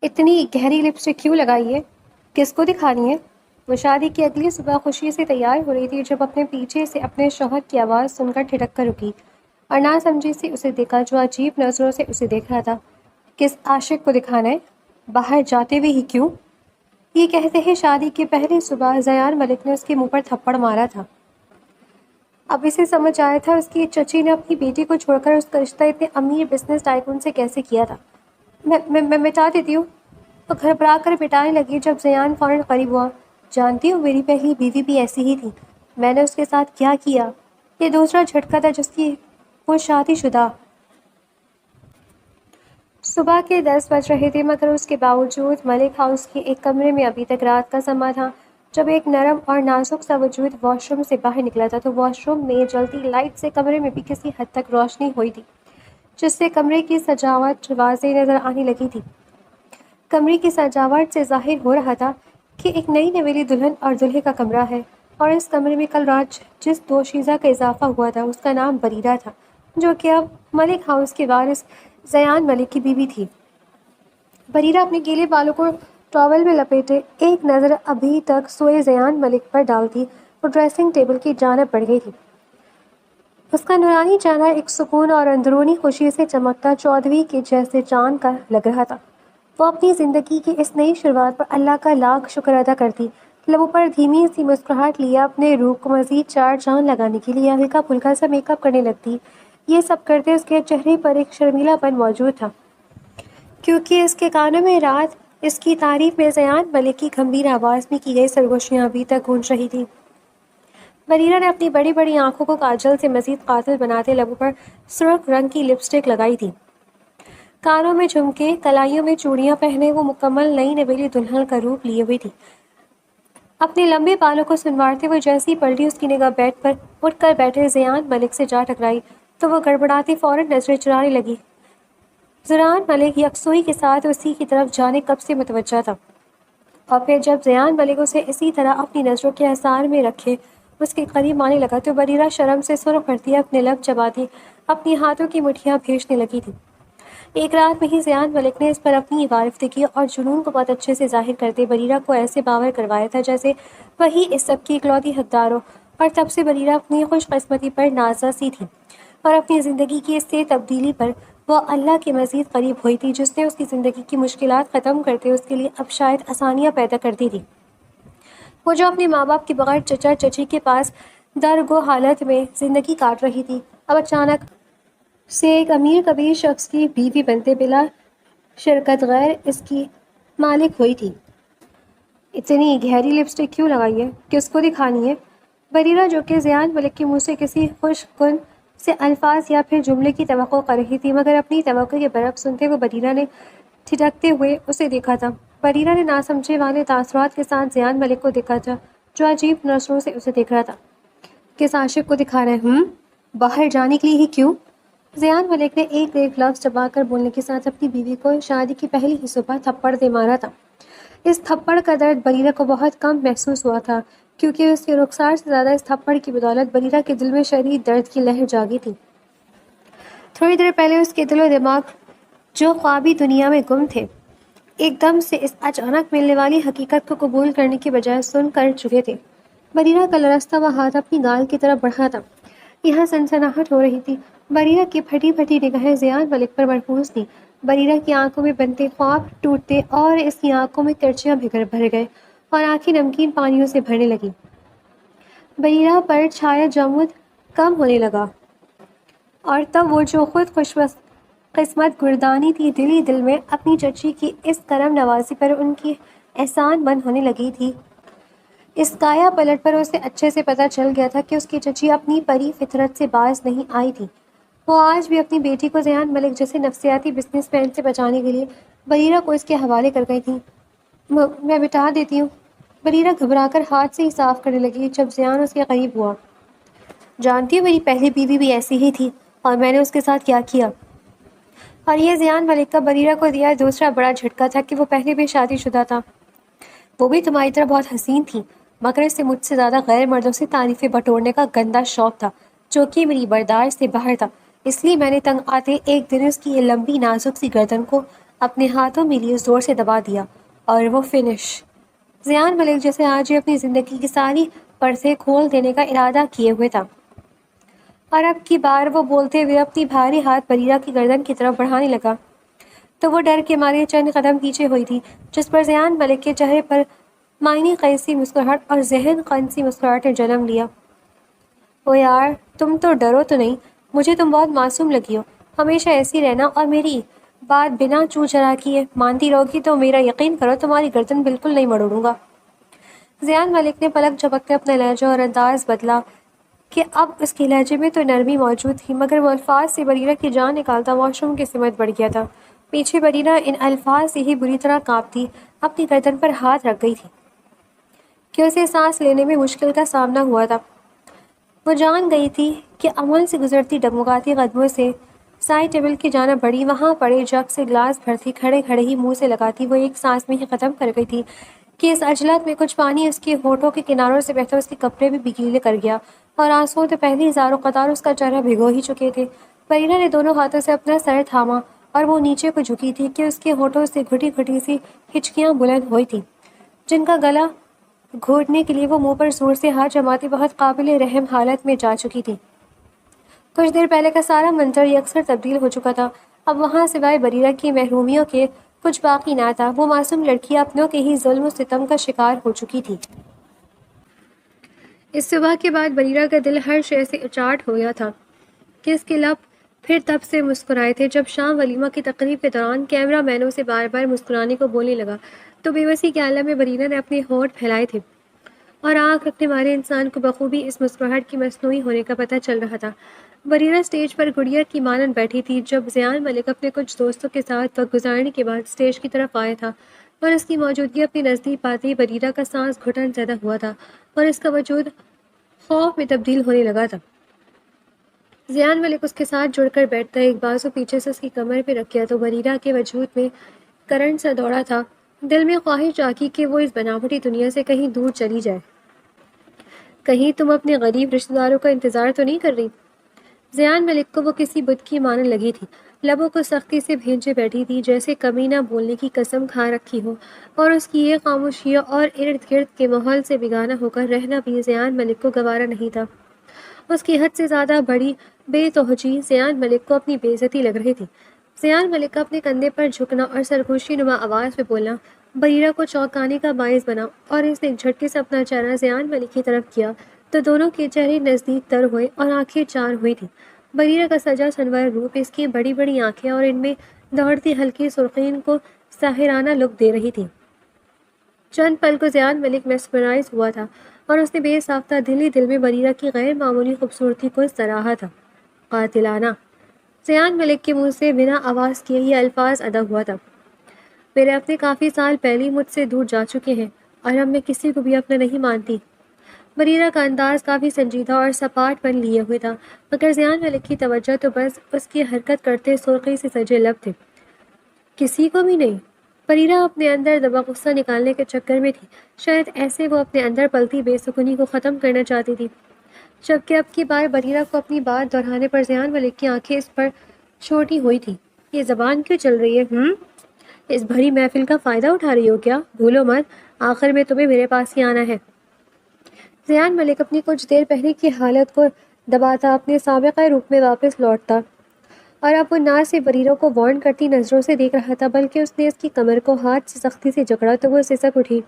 اتنی گہری لپسٹک کیوں لگائی ہے؟ کس کو دکھانی ہے؟ وہ شادی کی اگلی صبح خوشی سے تیار ہو رہی تھی جب اپنے پیچھے سے اپنے شوہر کی آواز سن کر ٹھٹک کر رکی اور نہ سمجھی سے اسے دیکھا جو عجیب نظروں سے اسے دیکھ رہا تھا۔ کس عاشق کو دکھانا ہے؟ باہر جاتے ہوئے ہی کیوں؟ یہ کہتے ہی شادی کی پہلی صبح زیان ملک نے اس کے منہ پر تھپڑ مارا تھا۔ اب اسے سمجھ آیا تھا اس کی چچی نے اپنی بیٹی کو چھوڑ کر اس کا رشتہ اتنے امیر بزنس ٹائکون سے کیسے کیا تھا۔ میں مٹا دیتی ہوں۔ وہ گھبرا کر مٹانے لگی جب زیان فوراً قریب ہوا۔ جانتی ہو میری پہلی بیوی بھی ایسی ہی تھی۔ میں نے اس کے ساتھ کیا کیا؟ یہ دوسرا جھٹکا تھا جس کی وہ شادی شدہ۔ صبح کے 10 بج رہے تھے مگر اس کے باوجود ملک ہاؤس کے ایک کمرے میں ابھی تک رات کا سما تھا۔ جب ایک نرم اور نازک سا وجود واش روم سے باہر نکلا تھا تو واش روم میں جلتی لائٹ سے کمرے میں بھی کسی حد تک روشنی ہوئی تھی جس سے کمرے کی سجاوٹ واضح نظر آنے لگی تھی۔ کمرے کی سجاوٹ سے ظاہر ہو رہا تھا کہ ایک نئی نویلی دلہن اور دلہے کا کمرہ ہے اور اس کمرے میں کل رات جس دوشیزہ کا اضافہ ہوا تھا اس کا نام بریرہ تھا جو کہ اب ملک ہاؤس کے وارث زیان ملک کی بیوی تھی۔ بریرہ اپنے گیلے بالوں کو ٹاول میں لپیٹے ایک نظر ابھی تک سوئے زیان ملک پر ڈالتی وہ ڈریسنگ ٹیبل کی جانب بڑھ گئی تھی۔ اس کا نورانی چہرہ ایک سکون اور اندرونی خوشی سے چمکتا چودھویں کے جیسے چاند کا لگ رہا تھا۔ وہ اپنی زندگی کی اس نئی شروعات پر اللہ کا لاکھ شکر ادا کرتی، لبوں پر دھیمی سی مسکراہٹ لیے اپنے روپ کو مزید چار چاند لگانے کے لیے ہلکا پھلکا سا میک اپ کرنے لگتی۔ یہ سب کرتے اس کے چہرے پر ایک شرمیلا پن موجود تھا کیونکہ اس کے کانوں میں رات اس کی تعریف میں زیان ملک کی گمبھیر آواز میں کی گئی سرگوشیاں ابھی تک گونج رہی تھیں۔ بریرہ نے اپنی بڑی بڑی آنکھوں کو کاجل سے مزید قاتل بناتے لبوں پر سرخ رنگ کی لپسٹک لگائی تھی۔ کانوں میں جھمکے، کلائیوں میں چوڑیاں پہنے وہ مکمل نئی نویلی دلہن کا روپ لیے ہوئی تھی۔ اپنے لمبے بالوں کو سنوارتے ہوئے جیسی پلٹی اس کی نگاہ بیڈ پر اٹھ کر بیٹھے زیان ملک سے جا ٹکرائی تو وہ گڑبڑاتی فوراً نظریں چرانے لگی۔ زیان ملک یکسوئی کے ساتھ اسی کی طرف جانے کب سے متوجہ تھا اور پھر جب زیان ملک اسے اسی طرح اپنی نظروں کے حصار میں رکھے اس کے قریب آنے لگا تو بریرہ شرم سے سرخ پڑتی اپنے لب چباتی اپنی ہاتھوں کی مٹھیاں بھیجنے لگی تھی۔ ایک رات میں ہی زیان ملک نے اس پر اپنی وارفتگی اور جنون کو بہت اچھے سے ظاہر کرتے بریرہ کو ایسے باور کروایا تھا جیسے وہی اس سب کی اکلوتی حقدار ہو، اور تب سے بریرہ اپنی خوش قسمتی پر نازا سی تھی اور اپنی زندگی کی اس سے تبدیلی پر وہ اللہ کے مزید قریب ہوئی تھی جس نے اس کی زندگی کی مشکلات ختم کرتے اس کے لیے اب شاید آسانیاں پیدا کر دی تھی۔ وہ جو اپنے ماں باپ کے بغیر چچا چچی کے پاس درگو حالت میں زندگی کاٹ رہی تھی اب اچانک سے ایک امیر کبیر شخص کی بیوی بنتے بلا شرکت غیر اس کی مالک ہوئی تھی۔ اتنی گہری لپسٹک کیوں لگائی ہے؟ کس کو دکھانی ہے؟ بریرہ جو کہ زیان ملک کے منہ سے کسی خوش کن سے الفاظ یا پھر جملے کی توقع کر رہی تھی مگر اپنی توقع کے برعکس سنتے ہوئے بریرہ نے ٹھٹکتے ہوئے اسے دیکھا تھا۔ بریرہ نے ناسمجھے والے تاثرات کے ساتھ زیان ملک کو دیکھا تھا جو عجیب نظروں سے اسے دیکھ رہا تھا۔ کس عاشق کو دکھانا ہے؟ باہر جانے کے لیے ہی کیوں؟ زیان ملک نے ایک لفظ چبا کر بولنے کے ساتھ اپنی بیوی کو شادی کی پہلی ہی صبح تھپڑ دے مارا تھا۔ اس تھپڑ کا درد بریرہ کو بہت کم محسوس ہوا تھا کیونکہ اس کے رخسار سے زیادہ اس تھپڑ کی بدولت بریرہ کے دل میں شدید درد کی لہر جاگی تھی۔ تھوڑی دیر پہلے اس کے دل و دماغ جو خوابی دنیا میں گم تھے ایک دم سے اس اچانک ملنے والی حقیقت کو قبول کرنے کی بجائے سن کر چکے تھے۔ بریرہ کا لرزتا ہوا ہاتھ اپنی گال کی طرف بڑھا تھا۔ یہاں سنسناہٹ ہو رہی تھی۔ بریرہ کی پھٹی پھٹی نگاہیں زیان ملک پر مرکوز تھیں۔ بریرہ کی آنکھوں میں بنتے خواب ٹوٹتے اور اس کی آنکھوں میں کرچیاں بھر گئے اور آنکھیں نمکین پانیوں سے بھرنے لگیں۔ بریرہ پر چھایا جمود کم ہونے لگا اور تب وہ جو خود خوش قسمت گردانی تھی دل ہی دل میں اپنی چچی کی اس کرم نوازی پر ان کی احسان مند ہونے لگی تھی۔ اس کایا پلٹ پر اسے اچھے سے پتہ چل گیا تھا کہ اس کی چچی اپنی پری فطرت سے باز نہیں آئی تھی۔ وہ آج بھی اپنی بیٹی کو زیان ملک جیسے نفسیاتی بزنس مین سے بچانے کے لیے بریرہ کو اس کے حوالے کر گئی تھی۔ میں مٹا دیتی ہوں۔ بریرہ گھبرا کر ہاتھ سے ہی صاف کرنے لگی جب زیان اس کے قریب ہوا۔ جانتی ہو میری پہلی بیوی بھی ایسی ہی تھی اور میں نے اس کے ساتھ کیا کیا؟ اور یہ زیان ملک کا بریرہ کو دیا دوسرا بڑا جھٹکا تھا کہ وہ پہلے بھی شادی شدہ تھا۔ وہ بھی تمہاری طرح بہت حسین تھی مگر اسے مجھ سے زیادہ غیر مردوں سے تعریفیں بٹورنے کا گندا شوق تھا جو کہ میری برداشت سے باہر تھا، اس لیے میں نے تنگ آتے ایک دن اس کی یہ لمبی نازک سی گردن کو اپنے ہاتھوں میں لیے زور سے دبا دیا اور وہ فنش۔ زیان ملک جیسے آج ہی اپنی زندگی کی ساری پردے کھول دینے کا ارادہ کیے ہوئے تھا، اور اب کی بار وہ بولتے ہوئے اپنی بھاری ہاتھ بریرہ کی گردن کی طرف بڑھانے لگا تو وہ ڈر کے مارے چند قدم پیچھے ہوئی تھی، جس پر زیان ملک کے چہرے پر معنی خیز سی مسکراہٹ اور ذہن خن سی مسکراہٹ نے جنم لیا۔ او یار، تم تو ڈرو تو نہیں، مجھے تم بہت معصوم لگی ہو، ہمیشہ ایسی رہنا اور میری بات بنا چو چرا کیے مانتی رہو گی تو میرا یقین کرو تمہاری گردن بالکل نہیں مڑوں گا۔ زیان ملک نے پلک جھپکتے اپنا لہجہ اور انداز بدلا کہ اب اس کے لہجے میں تو نرمی موجود تھی، مگر وہ الفاظ سے بریرہ کی جان نکالتا واش روم کی سمت بڑھ گیا تھا۔ پیچھے بریرہ ان الفاظ سے ہی بری طرح کانپتی اپنی گردن پر ہاتھ رکھ گئی تھی کہ اسے سانس لینے میں مشکل کا سامنا ہوا تھا۔ وہ جان گئی تھی کہ عمل سے گزرتی ڈگمگاتی قدموں سے سائڈ ٹیبل کی جانب بڑھی، وہاں پڑے جگ سے گلاس بھرتی کھڑے کھڑے ہی منہ سے لگاتی وہ ایک سانس میں ہی ختم کر گئی تھی کہ اس عجلت میں کچھ پانی اس کے ہونٹوں کے کناروں سے بہتا اس کے کپڑے بھی گیلے کر گیا، اور آنسوؤں تو پہلی ہزاروں قطار اس کا چہرہ بھگو ہی چکے تھے۔ بریرہ نے دونوں ہاتھوں سے اپنا سر تھاما اور وہ نیچے کو جھکی تھی کہ اس کے ہونٹوں سے گھٹی گھٹی سی ہچکیاں بلند ہوئی تھیں، جن کا گلا گھونٹنے کے لیے وہ منہ پر زور سے ہاتھ جماتی بہت قابل رحم حالت میں جا چکی تھی۔ کچھ دیر پہلے کا سارا منظر یکسر تبدیل ہو چکا تھا، اب وہاں سوائے بریرہ کی محرومیوں کے کچھ باقی نہ تھا۔ وہ معصوم لڑکی اپنوں کے ہی ظلم و ستم کا شکار ہو چکی تھی۔ اس صبح کے بعد بریرہ کا دل ہر شے سے اچاٹ ہو گیا تھا کہ اس کے لب پھر تب سے مسکرائے تھے جب شام ولیمہ کی تقریب کے دوران کیمرہ مینوں سے بار بار مسکرانے کو بولنے لگا تو بے بسی کے عالم میں بریرہ نے اپنے ہونٹ پھیلائے تھے اور آنکھ رکھنے والے انسان کو بخوبی اس مسکراہٹ کی مصنوعی ہونے کا پتہ چل رہا تھا۔ بریرہ اسٹیج پر گڑیا کی مانند بیٹھی تھی جب زیان ملک اپنے کچھ دوستوں کے ساتھ وقت گزارنے کے بعد اسٹیج کی طرف آیا تھا، اور اس کی موجودگی اپنے نزدیک پاتے ہی بریرہ کا سانس گھٹن زدہ ہوا تھا اور اس کا وجود خوف میں تبدیل ہونے لگا تھا۔ زیان ملک اس کے ساتھ جڑ کر بیٹھتا ایک بازو پیچھے سے اس کی کمر پہ رکھ گیا تو بریرہ کے وجود میں کرنٹ سا دوڑا تھا، دل میں خواہش جاگی کہ وہ اس بناوٹی دنیا سے کہیں دور چلی جائے۔ کہیں تم اپنے غریب رشتہ داروں کا انتظار تو نہیں کر رہی؟ زیان ملک کو وہ کسی بت کی مانند لگی تھی، لبوں کو سختی سے بھینچے بیٹھی تھی جیسے کبھی نہ بولنے کی قسم کھا رکھی ہو، اور اس کی یہ خاموشیوں اور ارد گرد کے ماحول سے بیگانہ ہو کر رہنا بھی زیان ملک کو گوارا نہیں تھا۔ اس کی حد سے زیادہ بڑی بے توجہی زیان ملک کو اپنی بے عزتی لگ رہی تھی۔ زیان ملک کا اپنے کندھے پر جھکنا اور سرگوشی نما آواز میں بولنا بریرہ کو چونکانے کا باعث بنا، اور اس نے ایک جھٹکے سے اپنا چہرہ زیان ملک کی طرف کیا تو دونوں کے چہرے نزدیک تر ہوئے اور آنکھیں چار ہوئی تھیں۔ بریرہ کا سجا سنورا روپ، اس کی بڑی بڑی آنکھیں اور ان میں دوڑتی ہلکی سرخین کو ساحرانہ لک دے رہی تھی۔ چند پل کو زیان ملک میسمرائز ہوا تھا اور اس نے بے ساختہ دل ہی دل میں بریرہ کی غیر معمولی خوبصورتی کو سراہا تھا۔ قاتلانہ۔ زیان ملک کے منہ سے بنا آواز کیے یہ الفاظ ادا ہوا تھا۔ میرے اپنے کافی سال پہلے ہی مجھ سے دور جا چکے ہیں اور اب میں کسی کو بھی اپنا نہیں مانتی۔ بریرہ کا انداز کافی سنجیدہ اور سپاٹ پن لیے ہوئے تھا، مگر زیان ملک کی توجہ تو بس اس کی حرکت کرتے سرخی سے سجے لب تھے۔ کسی کو بھی نہیں؟ بریرہ اپنے اندر دبا غصہ نکالنے کے چکر میں تھی، شاید ایسے وہ اپنے اندر پلتی بے سکونی کو ختم کرنا چاہتی تھی، جبکہ اب کی بار بریرہ کو اپنی بات دہرانے پر زیان ملک کی آنکھیں اس پر چھوٹی ہوئی تھی۔ یہ زبان کیوں چل رہی ہے؟ اس بھری محفل کا فائدہ اٹھا رہی ہو کیا؟ بھولو مت، آخر میں تمہیں میرے پاس ہی آنا ہے۔ زیان ملک اپنی کچھ دیر پہلے کی حالت کو دباتا اپنے سابقہ روپ میں واپس لوٹتا، اور اب وہ نہ صرف بریرہ کو وارن کرتی نظروں سے دیکھ رہا تھا بلکہ اس نے اس کی کمر کو ہاتھ سے سختی سے جکڑا تو وہ سسک اٹھی۔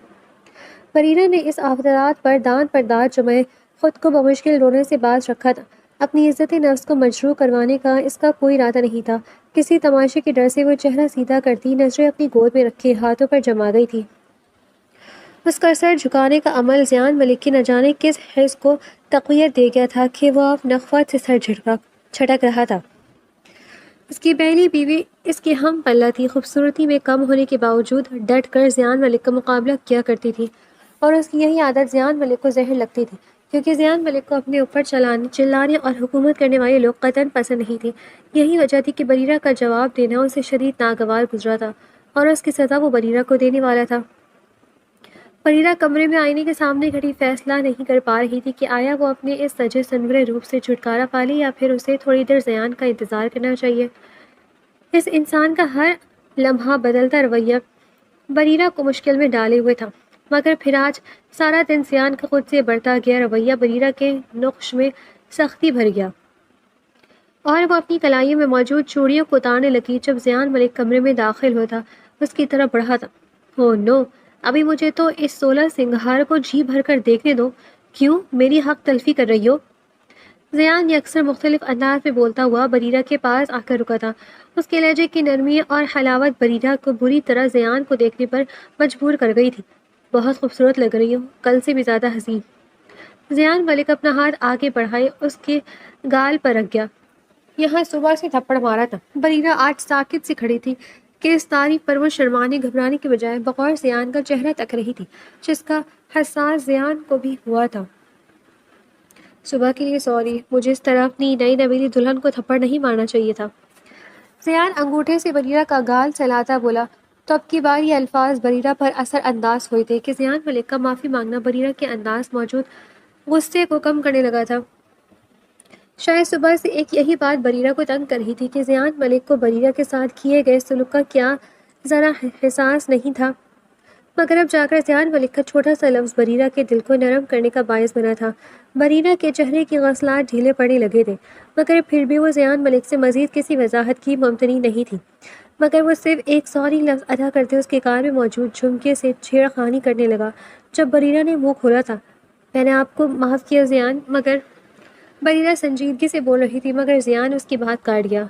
بریرہ نے اس آفات پر دانت جمائے خود کو بمشکل رونے سے باز رکھا تھا۔ اپنی عزت نفس کو مجروح کروانے کا اس کا کوئی ارادہ نہیں تھا۔ کسی تماشے کے ڈر سے وہ چہرہ سیدھا کرتی نظریں اپنی گود میں رکھے ہاتھوں پر جما گئی تھی۔ اس کا سر جھکانے کا عمل زیان ملک کی نہ جانے کس حس کو تقویت دے گیا تھا کہ وہ اب نخوت سے سر چھٹک رہا تھا۔ اس کی پہلی بیوی اس کی ہم پلہ تھی، خوبصورتی میں کم ہونے کے باوجود ڈٹ کر زیان ملک کا مقابلہ کیا کرتی تھی، اور اس کی یہی عادت زیان ملک کو زہر لگتی تھی، کیونکہ زیان ملک کو اپنے اوپر چلانے اور حکومت کرنے والے لوگ قطعاً پسند نہیں تھے۔ یہی وجہ تھی کہ بریرہ کا جواب دینا اسے شدید ناگوار گزرا تھا، اور اس کی سزا وہ بریرہ کو دینے والا تھا۔ بریرہ کمرے میں آئینے کے سامنے کھڑی فیصلہ نہیں کر پا رہی تھی کہ آیا وہ اپنے اس سجے سنورے روپ سے چھٹکارا پا لے یا پھر اسے تھوڑی دیر زیان کا انتظار کرنا چاہیے۔ اس انسان کا ہر لمحہ بدلتا رویہ بریرہ کو مشکل میں ڈالے ہوئے تھا، مگر پھر آج سارا دن زیان کا خود سے بڑھتا گیا رویہ بریرہ کے نقش میں سختی بھر گیا، اور وہ اپنی کلائیوں میں موجود چوڑیوں کو اتارنے لگی جب زیان ملک کمرے میں داخل ہوتا اس کی طرف بڑھا تھا۔ او نو، ابھی مجھے تو اس 16 سنگھار کو جی بھر کر دیکھنے دو، کیوں میری حق تلفی کر رہی ہو؟ زیان یہ اکثر مختلف انداز میں بولتا ہوا بریرہ کے پاس آ کر رکا تھا۔ اس کے لہجے کی نرمی اور حلاوت بریرہ کو بری طرح زیان کو دیکھنے پر مجبور کر گئی تھی۔ بہت خوبصورت لگ رہی ہو، کل سے بھی زیادہ حسین۔ زیان ملک اپنا ہاتھ آگے بڑھائے اس کے گال پر رکھ گیا۔ یہاں صبح سے تھپڑ مارا تھا۔ بریرہ آج ساکت سی کھڑی تھی کہ اس تعریف پر وہ شرمانے گھبرانے کے بجائے بغور زیان کا چہرہ تک رہی تھی، جس کا حساس زیان کو بھی ہوا تھا۔ صبح کے لیے سوری، مجھے اس طرح اپنی نئی نویلی دلہن کو تھپڑ نہیں مارنا چاہیے تھا۔ زیان انگوٹھے سے بریرہ کا گال سہلاتا بولا تو اب کی بار یہ الفاظ بریرہ پر اثر انداز ہوئے تھے کہ زیان ملک کا معافی مانگنا بریرہ کے انداز موجود غصے کو کم کرنے لگا تھا۔ شاید صبح سے ایک یہی بات بریرہ کو تنگ کر رہی تھی کہ زیان ملک کو بریرہ کے ساتھ کیے گئے سلوک کا کیا ذرا احساس نہیں تھا، مگر اب جا کر زیان ملک کا چھوٹا سا لفظ بریرہ کے دل کو نرم کرنے کا باعث بنا تھا۔ بریرہ کے چہرے کی غسلات ڈھیلے پڑنے لگے تھے، مگر پھر بھی وہ زیان ملک سے مزید کسی وضاحت کی ممتنی نہیں تھی، مگر وہ صرف ایک سوری لفظ ادا کرتے اس کے کان میں موجود جھمکے سے چھیڑ خانی کرنے لگا۔ جب بریرہ نے منہ کھولا تھا، میں نے آپ کو معاف کیا زیان، مگر بریرہ سنجیدگی سے بول رہی تھی، مگر زیان اس کی بات کاٹ گیا۔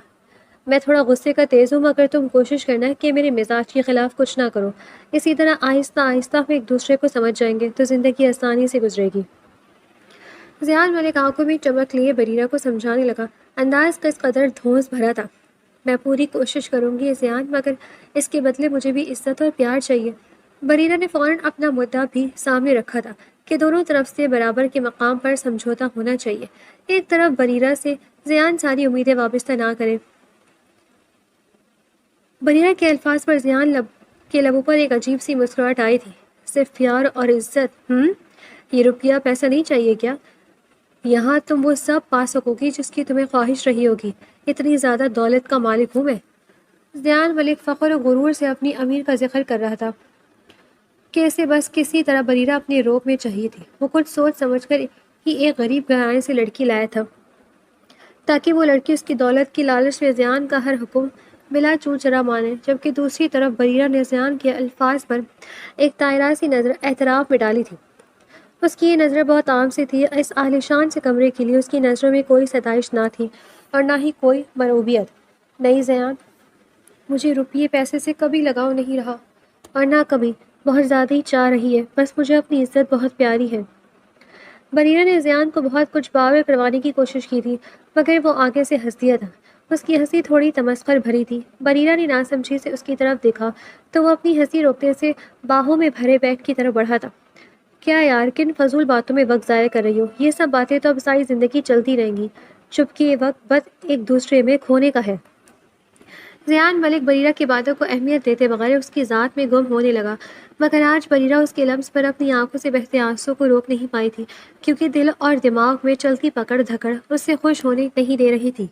میں تھوڑا غصے کا تیز ہوں، مگر تم کوشش کرنا کہ میرے مزاج کے خلاف کچھ نہ کرو۔ اسی طرح آہستہ آہستہ ہم ایک دوسرے کو سمجھ جائیں گے تو زندگی آسانی سے گزرے گی۔ زیان ملک آنکھوں میں چمک لیے بریرہ کو سمجھانے لگا، انداز کا اس قدر دھونس بھرا تھا۔ میں پوری کوشش کروں گی زیان، مگر اس کے بدلے مجھے بھی عزت اور پیار چاہیے۔ بریرہ نے فوراً اپنا مدعا بھی سامنے رکھا تھا کہ دونوں طرف سے برابر کے مقام پر سمجھوتا ہونا چاہیے۔ ایک طرف بریرہ سے زیان ساری امیدیں وابستہ نہ کرے۔ بریرہ کے الفاظ پر زیان کے لبوں پر ایک عجیب سی مسکراہٹ آئی تھی۔ صرف پیار اور عزت، یہ روپیہ پیسہ نہیں چاہیے کیا؟ یہاں تم وہ سب پا سکو گی جس کی تمہیں خواہش رہی ہوگی، اتنی زیادہ دولت کا مالک ہوں میں۔ زیان ملک فخر و غرور سے اپنی امیر کا ذکر کر رہا تھا کہ اسے بس کسی طرح بریرہ اپنے روب میں چاہیے تھی۔ وہ کچھ سوچ سمجھ کر ہی ایک غریب گھرانے سے لڑکی لایا تھا تاکہ وہ لڑکی اس کی دولت کی لالچ میں زیان کا ہر حکم بلا چوں چرا مانے، جبکہ دوسری طرف بریرہ نے زیان کے الفاظ پر ایک طائرہ سی نظر اعتراف میں ڈالی تھی۔ اس کی یہ نظر بہت عام سی تھی، اس عالیشان سے کمرے کے لیے اس کی نظروں میں کوئی ستائش نہ تھی اور نہ ہی کوئی مرعوبیت۔ نہیں زیان، مجھے روپیے پیسے سے کبھی لگاؤ نہیں رہا اور نہ کبھی، بہت زیادہ ہی چاہ رہی ہے، بس مجھے اپنی عزت بہت پیاری ہے۔ بریرہ نے زیان کو بہت کچھ باور کروانے کی کوشش کی تھی، مگر وہ آگے سے ہنس دیا تھا۔ اس کی ہنسی تھوڑی تمسخر بھری تھی۔ بریرہ نے ناسمجھی سے اس کی طرف دیکھا تو وہ اپنی ہنسی روکنے سے باہوں میں بھرے بیگ کی طرف بڑھا تھا۔ کیا یار، کن فضول باتوں میں وقت ضائع کر رہی ہو؟ یہ سب باتیں تو اب ساری زندگی چلتی رہیں گی، جبکہ یہ وقت بس ایک دوسرے میں کھونے کا ہے۔ زیان ملک بریرہ کی باتوں کو اہمیت دیتے بغیر اس کی ذات میں گم ہونے لگا، مگر آج بریرہ اس کے لمس پر اپنی آنکھوں سے بہتے آنسوں کو روک نہیں پائی تھی، کیونکہ دل اور دماغ میں چلتی پکڑ دھکڑ اس سے خوش ہونے نہیں دے رہی تھی۔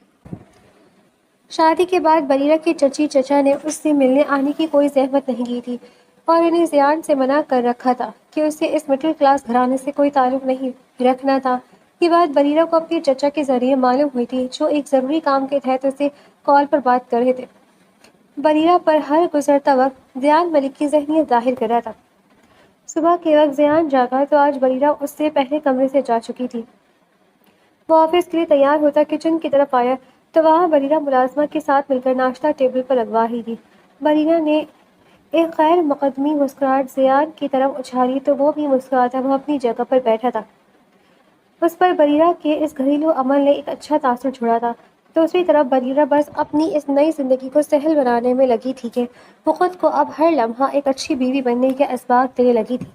شادی کے بعد بریرہ کے چچی چچا نے اس سے ملنے آنے کی کوئی زحمت نہیں کی تھی اور انہیں زیان سے منع کر رکھا تھا کہ اسے اس مڈل کلاس گھرانے سے کوئی تعلق نہیں رکھنا تھا۔ یہ بات بریرہ کو اپنے چچا کے ذریعے معلوم ہوئی تھی، جو ایک ضروری کام کے تحت اسے کال پر بات کر رہے تھے۔ بریرہ پر ہر گزرتا وقت زیان ملک کی ذہنیت ظاہر کر رہا تھا۔ صبح کے وقت زیان جاگا تو آج بریرہ اس سے پہلے کمرے سے جا چکی تھی۔ وہ آفس کے لیے تیار ہوتا کچن کی طرف آیا تو وہاں بریرہ ملازمہ کے ساتھ مل کر ناشتہ ٹیبل پر لگوا رہی تھی۔ بریرہ نے ایک غیر مقدمی مسکراہٹ زیان کی طرف اچھالی تو وہ بھی مسکراتا وہ اپنی جگہ پر بیٹھا تھا۔ اس پر بریرہ کے اس گھریلو عمل نے ایک اچھا تاثر چھوڑا تھا۔ دوسری طرف بریرہ بس اپنی اس نئی زندگی کو سہل بنانے میں لگی تھی کہ وہ خود کو اب ہر لمحہ ایک اچھی بیوی بننے کے اسباق دینے لگی تھی۔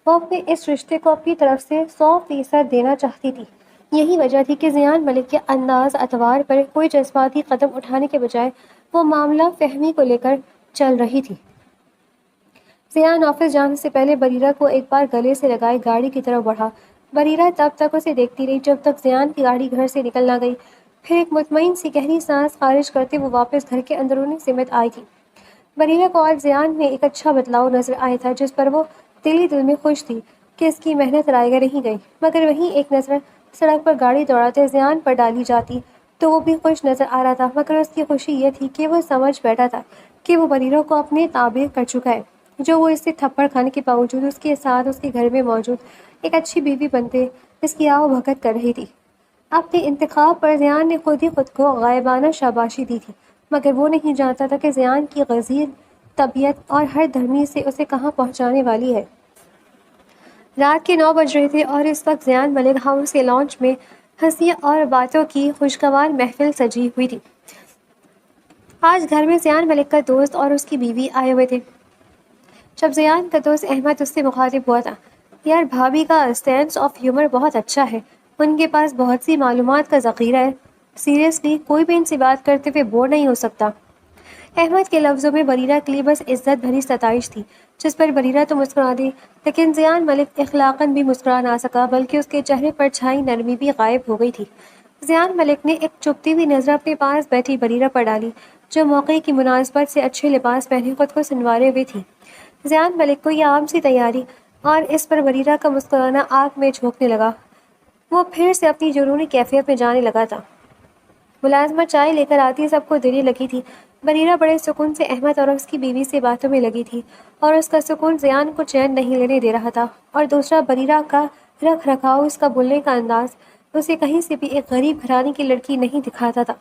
وہ اپنے اس رشتے کو اپنی طرف سے 100% دینا چاہتی تھی۔ یہی وجہ تھی کہ زیان ملک کے انداز اتوار پر کوئی جذباتی قدم اٹھانے کے بجائے وہ معاملہ فہمی کو لے کر چل رہی تھی۔ زیان آفس جانے سے پہلے بریرہ کو ایک بار گلے سے لگائے گاڑی کی طرف بڑھا۔ بریرہ تب تک اسے دیکھتی رہی جب تک زیان کی گاڑی گھر سے نکل نہ گئی۔ پھر ایک مطمئن سی گہری سانس خارج کرتے وہ واپس گھر کے اندرونی سمت آئی تھی۔ بریرہ کو آج زیان میں ایک اچھا بدلاؤ نظر آیا تھا، جس پر وہ دل میں خوش تھی کہ اس کی محنت رائگاں نہیں گئی۔ مگر وہیں ایک نظر سڑک پر گاڑی دوڑاتے زیان پر ڈالی جاتی تو وہ بھی خوش نظر آ رہا تھا، مگر اس کی خوشی یہ تھی کہ وہ سمجھ بیٹھا تھا کہ وہ بریرہ کو اپنے تابع کر چکا ہے، جو وہ اس سے تھپڑ کھانے کے باوجود اس کے ساتھ اس کے گھر میں موجود ایک اچھی بیوی بنتے اس کی آؤ بھگت کر رہی تھی۔ اپنے انتخاب پر زیان نے خود ہی خود کو غائبانہ شاباشی دی تھی، مگر وہ نہیں جانتا تھا کہ زیان کی غزیر طبیعت اور ہر دھرمی سے اسے کہاں پہنچانے والی ہے۔ رات کے 9 بج رہے تھے اور اس وقت زیان ملک ہاؤس کے لانچ میں ہنسی اور باتوں کی خوشگوار محفل سجی ہوئی تھی۔ آج گھر میں زیان ملک کا دوست اور اس کی بیوی آئے ہوئے تھے۔ جب زیان کا دوست احمد اس سے مخاطب ہوا تھا، یار بھابھی کا سینس آف ہیومر بہت اچھا ہے، ان کے پاس بہت سی معلومات کا ذخیرہ ہے، سیریسلی کوئی بھی ان سے بات کرتے ہوئے بور نہیں ہو سکتا۔ احمد کے لفظوں میں بریرہ کے لیے بس عزت بھری ستائش تھی، جس پر بریرہ تو مسکرا دی، لیکن زیان ملک اخلاقاً بھی مسکرا نہ سکا، بلکہ اس کے چہرے پر چھائی نرمی بھی غائب ہو گئی تھی۔ زیان ملک نے ایک چبھتی ہوئی نظر اپنے پاس بیٹھی بریرہ پر ڈالی، جو موقع کی مناسبت سے اچھے لباس پہنے خود کو سنوارے ہوئے تھی۔ زیان ملک کو یہ عام سی تیاری اور اس پر بریرہ کا مسکرانا آنکھ میں جھونکنے لگا۔ وہ پھر سے اپنی جنونی کیفیت میں جانے لگا تھا۔ ملازمہ چائے لے کر آتی سب کو دینے لگی تھی۔ بریرہ بڑے سکون سے احمد اور اس کی بیوی سے باتوں میں لگی تھی، اور اس کا سکون زیان کو چین نہیں لینے دے رہا تھا۔ اور دوسرا، بریرہ کا رکھ رکھاؤ، اس کا بولنے کا انداز اسے کہیں سے بھی ایک غریب گھرانے کی لڑکی نہیں دکھاتا تھا۔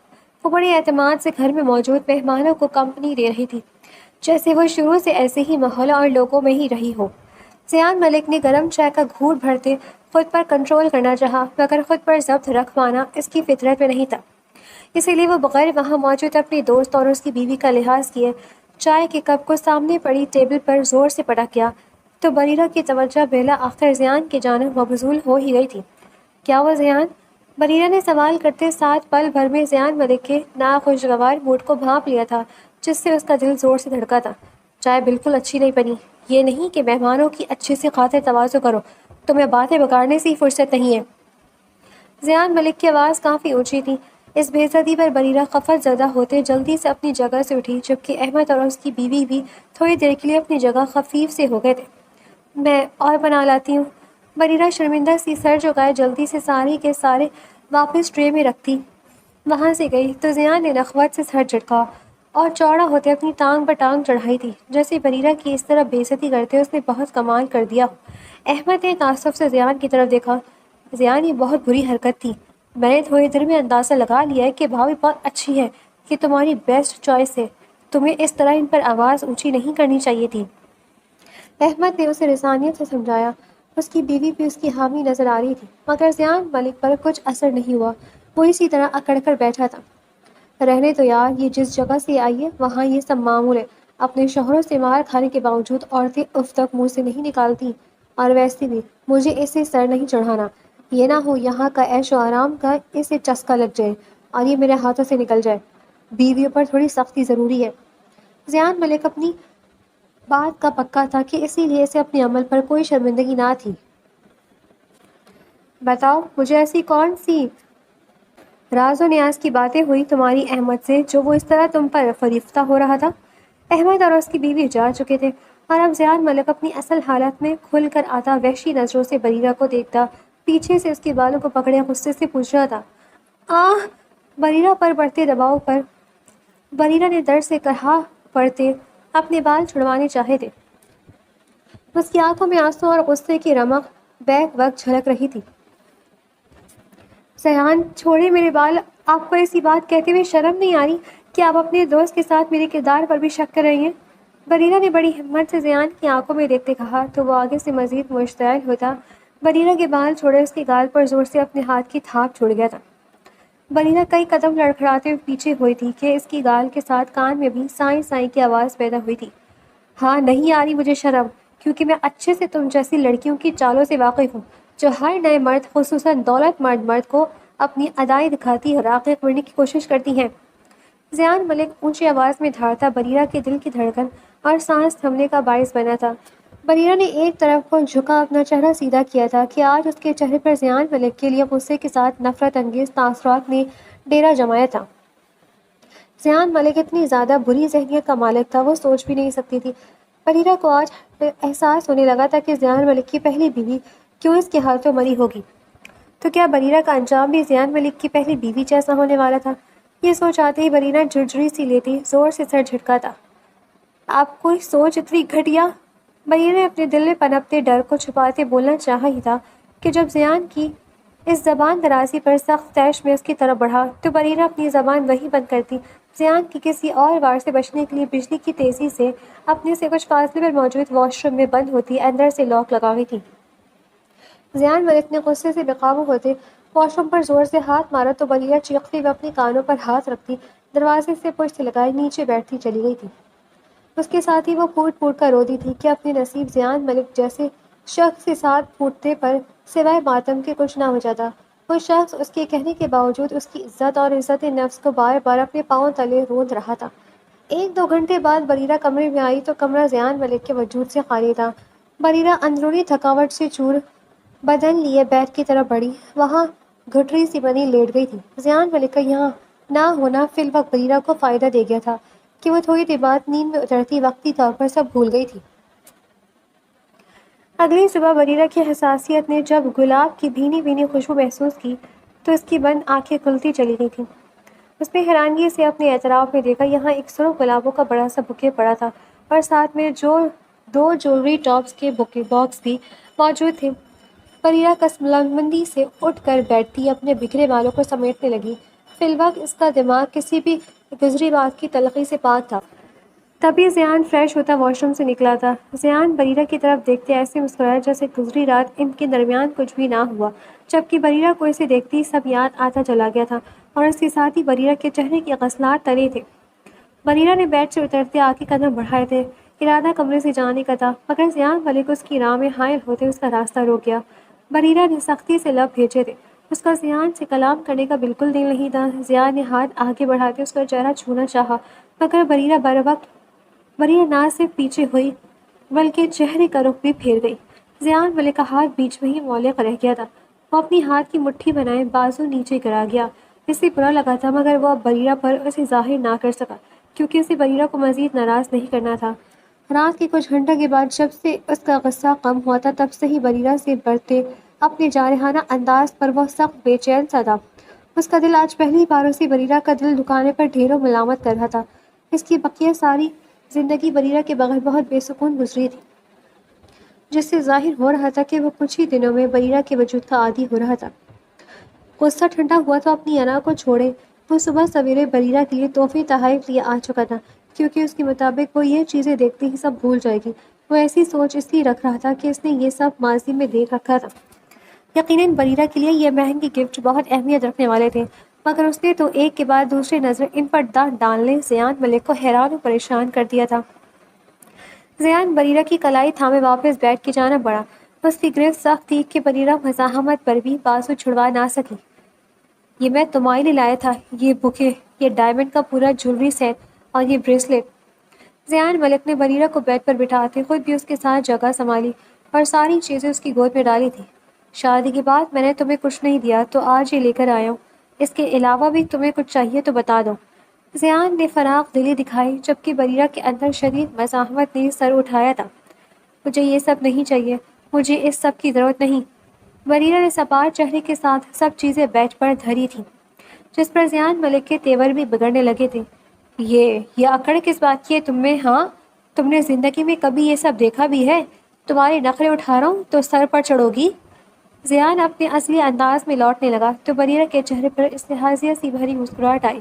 وہ بڑے اعتماد سے گھر میں موجود مہمانوں کو کمپنی دے رہی تھی، جیسے وہ شروع سے ایسے ہی ماحول اور لوگوں میں ہی رہی ہو۔ زیان ملک نے گرم چائے کا گھونٹ بھرتے خود پر کنٹرول کرنا چاہا، مگر خود پر ضبط رکھ پانا اس کی فطرت میں نہیں تھا، اسی لیے وہ بغیر وہاں موجود اپنے دوست اور اس کی بیوی کا لحاظ کیے چائے کے کپ کو سامنے پڑی ٹیبل پر زور سے پٹک گیا، تو بریرہ کی توجہ بلا آخر زیان کی جانب مبذول ہو ہی گئی تھی۔ کیا وہ زیان؟ بریرہ نے سوال کرتے ساتھ پل بھر میں زیان ملک کے ناخوشگوار موڈ کو بھانپ لیا تھا، جس سے اس کا دل زور سے دھڑکا تھا۔ چائے بالکل اچھی نہیں بنی۔ یہ نہیں کہ مہمانوں کی اچھے سے خاطر تواضع کرو، تمہیں باتیں بگاڑنے سے ہی فرصت نہیں ہے۔ زیان ملک کی آواز کافی اونچی تھی۔ اس بے عزتی پر بریرہ خفت زدہ ہوتے جلدی سے اپنی جگہ سے اٹھی، جبکہ احمد اور اس کی بیوی بھی تھوڑی دیر کے لیے اپنی جگہ خفیف سے ہو گئے تھے۔ میں اور بنا لاتی ہوں۔ بریرہ شرمندہ سی سر جھکائے جلدی سے سارے کے سارے واپس ٹرے میں رکھتی وہاں سے گئی، تو زیان نے نخوت سے سر جھٹکا اور چوڑا ہوتے اپنی ٹانگ پر ٹانگ چڑھائی تھی، جیسے بریرہ کی اس طرح بے عزتی کرتے اس نے بہت کمال کر دیا ہو۔ احمد نے تعصب سے زیان کی طرف دیکھا۔ زیان، یہ بہت بری حرکت تھی۔ میں نے تھوڑی دیر میں اندازہ لگا لیا ہے کہ بھابھی بہت اچھی ہے، یہ تمہاری بیسٹ چوائس ہے، تمہیں اس طرح ان پر آواز اونچی نہیں کرنی چاہیے تھی۔ احمد نے اسے رسانیت سے سمجھایا۔ اس کی بیوی بھی اس کی حامی نظر آ رہی تھی، مگر زیان ملک پر کچھ اثر نہیں ہوا۔ وہ اسی طرح اکڑ کر بیٹھا تھا۔ رہنے تو یار، یہ جس جگہ سے آئی ہے وہاں یہ سب معمول ہے۔ اپنے شوہروں سے مار کھانے کے باوجود عورتیں اف تک منہ سے نہیں نکالتی، اور ویسے بھی مجھے اسے سر نہیں چڑھانا، یہ نہ ہو یہاں کا عیش و آرام کا اسے چسکا لگ جائے اور یہ میرے ہاتھوں سے نکل جائے۔ بیویوں پر تھوڑی سختی ضروری ہے۔ زیان ملک اپنی بات کا پکا تھا کہ اسی لیے اسے اپنے عمل پر کوئی شرمندگی نہ تھی۔ بتاؤ مجھے ایسی کون سی راز و نیاز کی باتیں ہوئی تمہاری احمد سے جو وہ اس طرح تم پر فریفتہ ہو رہا تھا؟ احمد اور اس کی بیوی جا چکے تھے، اور اب زیان ملک اپنی اصل حالت میں کھل کر آتا وحشی نظروں سے بریرہ کو دیکھتا پیچھے سے اس کے بالوں کو پکڑے غصے سے پوچھ رہا تھا۔ آہ! بریرہ پر بڑھتے دباؤ پر بریرہ نے درد سے کہا پڑتے اپنے بال چھڑوانے چاہے تھے۔ اس کی آنکھوں میں آنسو اور غصے کی رمق بیک وقت جھلک رہی تھی۔ زیان، چھوڑے میرے بال، آپ کو ایسی بات کہتے ہوئے شرم نہیں آ رہی کہ آپ اپنے دوست کے ساتھ میرے کردار پر بھی شک کر رہی ہیں؟ بریرہ نے بڑی ہمت سے زیان کی آنکھوں میں دیکھتے کہا، تو وہ آگے سے مزید مشتعل ہوتا بریرہ کے بال چھوڑے اس کے گال پر زور سے اپنے ہاتھ کی تھاپ چھوڑ گیا تھا۔ بریرہ کئی قدم لڑکھڑاتے ہوئے پیچھے ہوئی تھی کہ اس کی گال کے ساتھ کان میں بھی سائیں سائیں کی آواز پیدا ہوئی تھی۔ ہاں، نہیں آ رہی مجھے شرم، کیونکہ میں اچھے سے تم جیسی لڑکیوں کی چالوں سے واقف ہوں، جو ہر نئے مرد، خصوصاً دولت مند مرد کو اپنی ادائیں دکھاتی راغب کرنے کی کوشش کرتی ہیں۔ زیان ملک اونچی آواز میں دھاڑتا بریرہ کے دل کی دھڑکن اور سانس تھمنے کا باعث بنا تھا۔ بریرہ نے ایک طرف کو جھکا اپنا چہرہ سیدھا کیا تھا کہ آج اس کے چہرے پر زیان ملک کے لیے غصے کے ساتھ نفرت انگیز تاثرات نے ڈیرا جمایا تھا۔ زیان ملک اتنی زیادہ بری ذہنیت کا مالک تھا وہ سوچ بھی نہیں سکتی تھی۔ بریرہ کو آج احساس ہونے لگا تھا کہ زیان ملک کی پہلی بیوی کیوں اس کے ہاتھوں مری ہوگی، تو کیا بریرہ کا انجام بھی زیان ملک کی پہلی بیوی جیسا ہونے والا تھا؟ یہ سوچ آتے ہی بریرہ جھرجھری سی لیتی زور سے سر جھٹکا تھا۔ آپ کوئی سوچ اتنی گھٹیا؟ بریرہ نے اپنے دل میں پنپتے ڈر کو چھپاتے بولنا چاہا ہی تھا کہ جب زیان کی اس زبان درازی پر سخت طیش میں اس کی طرف بڑھا تو بریرہ اپنی زبان وہیں بند کرتی، زیان کی کسی اور وار سے بچنے کے لیے بجلی کی تیزی سے اپنے سے کچھ فاصلے پر موجود واش روم میں بند ہوتی اندر سے لاک لگائی تھی۔ زیان ملک نے غصے سے بے قابو ہوتے واش روم پر زور سے ہاتھ مارا تو بریرہ چیختی ہوئے اپنے کانوں پر ہاتھ رکھتی دروازے سے پشت لگائے نیچے بیٹھتی چلی گئی تھی۔ اس کے ساتھ ہی وہ پھوٹ پھوٹ کر روتی تھی کہ اپنے نصیب زیان ملک جیسے شخص کے ساتھ پھوٹتے پر سوائے ماتم کے کچھ نہ ہو جاتا۔ وہ شخص اس کے کہنے کے باوجود اس کی عزت اور عزت نفس کو بار بار اپنے پاؤں تلے روند رہا تھا۔ 1-2 گھنٹے بعد بریرہ کمرے میں آئی تو کمرہ زیان ملک کے وجود سے خالی تھا۔ بریرہ اندرونی تھکاوٹ سے چور بدن لیے بیڈ کی طرف بڑھی، وہاں گھٹری سی بنی لیٹ گئی تھی۔ زیان ملک کا یہاں نہ ہونا فی الوقت بریرہ کو فائدہ دے گیا تھا کہ وہ تھوڑی دیر بعد نیند میں اترتی وقتی طور پر سب بھول گئی تھی۔ اگلی صبح بریرہ کی حساسیت نے جب گلاب کی بھینی بھینی خوشبو محسوس کی تو اس کی بند آنکھیں کھلتی چلی گئی تھیں۔ اس نے حیرانگی سے اپنے اعتراف میں دیکھا یہاں ایک سرخ گلابوں کا بڑا سا بکے پڑا تھا اور ساتھ میں 2 جویلری ٹاپس کے باکس بھی موجود تھے۔ بریرہ کسمندی سے اٹھ کر بیٹھتی اپنے بکھرے بالوں کو سمیٹنے لگی۔ فی الوقت اس کا دماغ کسی بھی گزری بات کی تلخی سے پاک تھا۔ تبھی زیان فریش ہوتا واش روم سے نکلا تھا۔ زیان بریرہ کی طرف دیکھتے ایسے مسکرایا جیسے گزری رات ان کے درمیان کچھ بھی نہ ہوا، جبکہ بریرہ کو اسے دیکھتی سب یاد آتا چلا گیا تھا اور اس کے ساتھ ہی بریرہ کے چہرے کے غسلات تلے تھے۔ بریرہ نے بیڈ سے اترتے آگے قدم بڑھائے تھے، ارادہ کمرے سے جانے کا تھا، مگر زیان ملک اس کی راہ میں حائل ہوتے اس کا راستہ روک گیا۔ بریرہ نے سختی سے لب بھیجے تھے، اس کا زیان سے کلام کرنے کا بالکل دل نہیں تھا۔ زیان نے ہاتھ آگے بڑھاتے اس کا چہرہ چھونا چاہا، مگر بریرہ نہ صرف پیچھے ہوئی بلکہ چہرے کا رخ بھی پھیر گئی۔ زیان ملک کا ہاتھ بیچ میں ہی معلق رہ گیا تھا، وہ اپنی ہاتھ کی مٹھی بنائے بازو نیچے گرا گیا۔ اسے برا لگا تھا مگر وہ اب بریرہ پر اسے ظاہر نہ کر سکا کیونکہ اسے بریرہ کو مزید ناراض نہیں کرنا تھا۔ رات کے کچھ گھنٹوں کے بعد جب سے اس کا غصہ کم ہوا تھا تب سے ہی بریرہ سے بڑھتے اپنے جارحانہ انداز پر وہ سخت بے چین سا تھا۔ اس کا دل آج پہلی بار اسی بریرہ کا دل دکھانے پر ڈھیروں ملامت کر رہا تھا۔ اس کی بقیہ ساری زندگی بریرہ کے بغیر بہت بے سکون گزری تھی، جس سے ظاہر ہو رہا تھا کہ وہ کچھ ہی دنوں میں بریرہ کے وجود کا عادی ہو رہا تھا۔ غصہ ٹھنڈا ہوا تو اپنی انا کو چھوڑے وہ صبح سویرے بریرہ کے لیے تحفے تحائف لیے آ چکا تھا، کیونکہ اس کے مطابق وہ یہ چیزیں دیکھتے ہی سب بھول جائے گی۔ وہ ایسی سوچ اس لیے رکھ رہا تھا کہ اس نے یہ سب ماضی میں دیکھ رکھا تھا۔ یقیناً بریرہ کے لیے یہ مہنگے گفٹ بہت اہمیت رکھنے والے تھے، مگر اس نے تو ایک کے بعد دوسری نظر ان پر ڈالنے زیان ملک کو حیران و پریشان کر دیا تھا۔ زیان بریرہ کی کلائی تھامے واپس بیٹھ کے جانا پڑا۔ اس کی گرفت سخت تھی کہ بریرہ مزاحمت پر بھی بازو چھڑوا نہ سکی۔ یہ میں تمہارے لیے لایا تھا، یہ بکے، یہ ڈائمنڈ کا پورا جویلری سیٹ اور یہ بریسلیٹ۔ زیان ملک نے بریرہ کو بیڈ پر بٹھاتے خود بھی اس کے ساتھ جگہ سنبھالی اور ساری چیزیں اس کی گود میں ڈالی تھی۔ شادی کے بعد میں نے تمہیں کچھ نہیں دیا تو آج یہ لے کر آیا ہوں، اس کے علاوہ بھی تمہیں کچھ چاہیے تو بتا دو۔ زیان نے فراخ دلی دکھائی جبکہ بریرہ کے اندر شدید مزاحمت نے سر اٹھایا تھا۔ مجھے یہ سب نہیں چاہیے، مجھے اس سب کی ضرورت نہیں۔ بریرہ نے سپاٹ چہرے کے ساتھ سب چیزیں بیڈ پر دھری تھیں، جس پر زیان ملک کے تیور بھی بگڑنے لگے تھے۔ یہ اکڑ کس بات کی ہے تم میں؟ ہاں، تم نے زندگی میں کبھی یہ سب دیکھا بھی ہے؟ تمہارے نخرے اٹھا رہا ہوں تو سر پر چڑھو گی؟ زیان اپنے اصلی انداز میں لوٹنے لگا تو بریرہ کے چہرے پر استحاضیہ سی بھری مسکراہٹ آئی۔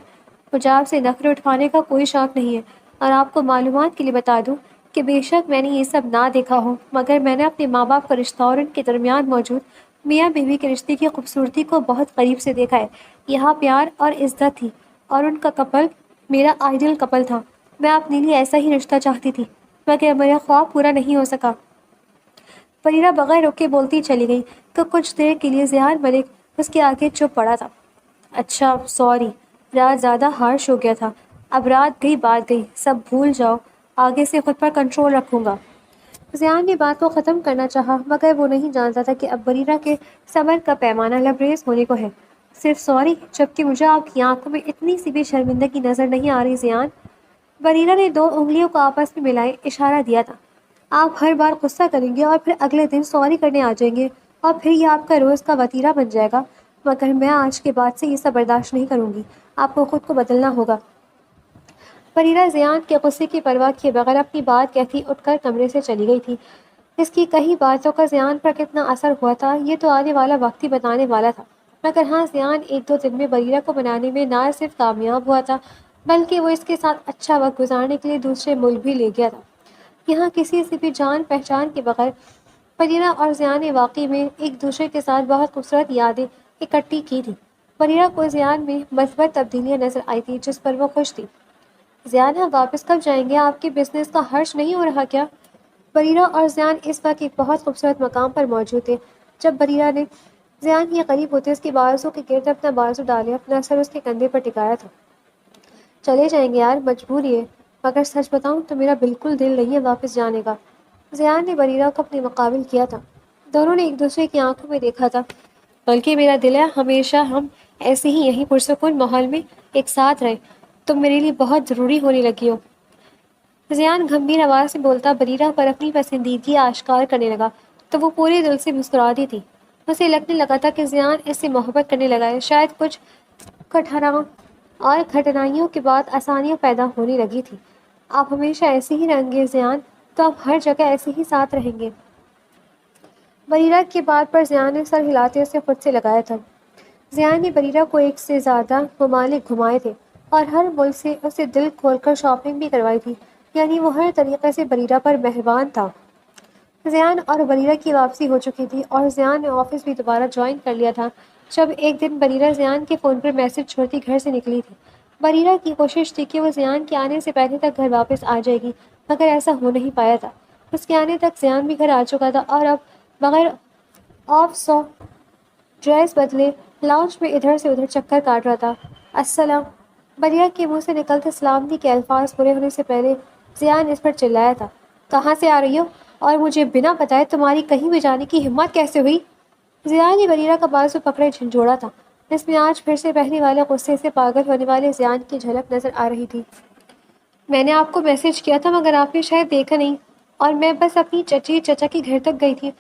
مجھے آپ سے نخرے اٹھانے کا کوئی شوق نہیں ہے، اور آپ کو معلومات کے لیے بتا دوں کہ بے شک میں نے یہ سب نہ دیکھا ہو مگر میں نے اپنے ماں باپ کا رشتہ اور ان کے درمیان موجود میاں بیوی کے رشتے کی خوبصورتی کو بہت قریب سے دیکھا ہے۔ یہاں پیار اور عزت تھی اور ان کا کپل میرا آئیڈیل کپل تھا۔ میں اپنے لیے ایسا ہی رشتہ چاہتی تھی مگر میرا خواب پورا نہیں ہو سکا۔ بریرہ بغیر روکے بولتی چلی گئی تو کچھ دیر کے لیے زیان ملک اس کے آگے چپ پڑا تھا۔ اچھا سوری، رات زیادہ ہارش ہو گیا تھا، اب رات گئی بات گئی، سب بھول جاؤ، آگے سے خود پر کنٹرول رکھوں گا۔ زیان نے بات کو ختم کرنا چاہا مگر وہ نہیں جانتا تھا کہ اب بریرہ کے صبر کا پیمانہ لبریز ہونے کو ہے۔ صرف سوری، جبکہ مجھے آپ کی آنکھوں میں اتنی سی بھی شرمندگی نظر نہیں آ رہی زیان۔ بریرہ نے 2 انگلیوں کو آپس میں ملائے اشارہ دیا تھا۔ آپ ہر بار غصہ کریں گے اور پھر اگلے دن سوری کرنے آ جائیں گے اور پھر یہ آپ کا روز کا وتیرہ بن جائے گا، مگر میں آج کے بعد سے یہ سب برداشت نہیں کروں گی۔ آپ کو خود کو بدلنا ہوگا۔ بریرہ زیان کے غصے کی پرواہ کیے بغیر اپنی بات کہتی اٹھ کر کمرے سے چلی گئی تھی۔ اس کی کئی باتوں کا زیان پر کتنا اثر ہوا تھا یہ تو آنے والا وقت ہی بتانے والا تھا، مگر ہاں زیان 1-2 دن میں بریرہ کو منانے میں نہ صرف کامیاب ہوا تھا بلکہ وہ اس کے ساتھ اچھا وقت گزارنے کے لیے دوسرے ملک بھی لے گیا تھا۔ یہاں کسی سے بھی جان پہچان کے بغیر بریرہ اور زیان نے واقعی میں ایک دوسرے کے ساتھ بہت خوبصورت یادیں اکٹھی کی تھیں۔ بریرہ کو زیان میں مثبت تبدیلیاں نظر آئی تھیں جس پر وہ خوش تھی۔ زیان ہم واپس کب جائیں گے؟ آپ کے بزنس کا حرج نہیں ہو رہا کیا؟ بریرہ اور زیان اس وقت ایک بہت خوبصورت مقام پر موجود تھے۔ جب بریرہ نے زیان کے قریب ہوتے اس کے بازو کے گرد اپنا بازو ڈالے اپنا سر اس کے کندھے پر ٹکایا تھا۔ چلے جائیں گے یار، مجبوری ہے، مگر سچ بتاؤں تو میرا بالکل دل نہیں ہے واپس جانے کا۔ زیان نے بریرہ کو اپنے مقابل کیا تھا۔ دونوں نے ایک دوسرے کی آنکھوں میں دیکھا تھا۔ بلکہ میرا دل ہے ہمیشہ ہم ایسے ہی یہیں پرسکون ماحول میں ایک ساتھ رہیں، تم میرے لیے بہت ضروری ہونے لگی ہو۔ زیان گمبھیر آواز سے بولتا بریرہ پر اپنی پسندیدگی آشکار کرنے لگا تو وہ پورے دل سے مسکراتی تھی۔ اسے لگنے لگا تھا کہ زیان اس سے محبت کرنے لگا ہے، شاید کچھ کٹھناؤں اور کھٹنائیوں کے بعد آسانیاں پیدا ہونے لگی تھی۔ آپ ہمیشہ ایسے ہی رہیں گے زیان، تو آپ ہر جگہ ایسے ہی ساتھ رہیں گے۔ بریرہ کی بات پر زیان نے سر ہلاتے اسے خود سے لگایا تھا۔ زیان نے بریرہ کو 1 سے زیادہ ممالک گھمائے تھے اور ہر ملک سے اسے دل کھول کر شاپنگ بھی کروائی تھی، یعنی وہ ہر طریقے سے بریرہ پر مہربان تھا۔ زیان اور بریرہ کی واپسی ہو چکی تھی اور زیان نے آفس بھی دوبارہ جوائن کر لیا تھا جب ایک دن بریرہ زیان کے فون پر میسج چھوڑتی گھر سے نکلی تھی۔ بریرہ کی کوشش تھی کہ وہ زیان کے آنے سے پہلے تک گھر واپس آ جائے گی، مگر ایسا ہو نہیں پایا تھا۔ اس کے آنے تک زیان بھی گھر آ چکا تھا اور اب بغیر آف سو ڈریس بدلے لاؤنج میں ادھر سے ادھر چکر کاٹ رہا تھا۔ السلام۔ بریرہ کے منہ سے نکلتے سلامتی کے الفاظ پورے ہونے سے پہلے زیان اس پر چلایا تھا، کہاں سے آ رہی ہو اور مجھے بنا بتائے تمہاری کہیں بھی جانے کی ہمت کیسے ہوئی؟ زیان نے بریرہ کا بازو پکڑے جھنجھوڑا تھا۔ اس میں آج پھر سے پہلے والے غصے سے پاگل ہونے والے زیان کی جھلک نظر آ رہی تھی۔ میں نے آپ کو میسج کیا تھا مگر آپ نے شاید دیکھا نہیں، اور میں بس اپنی چچی چچا کے گھر تک گئی تھی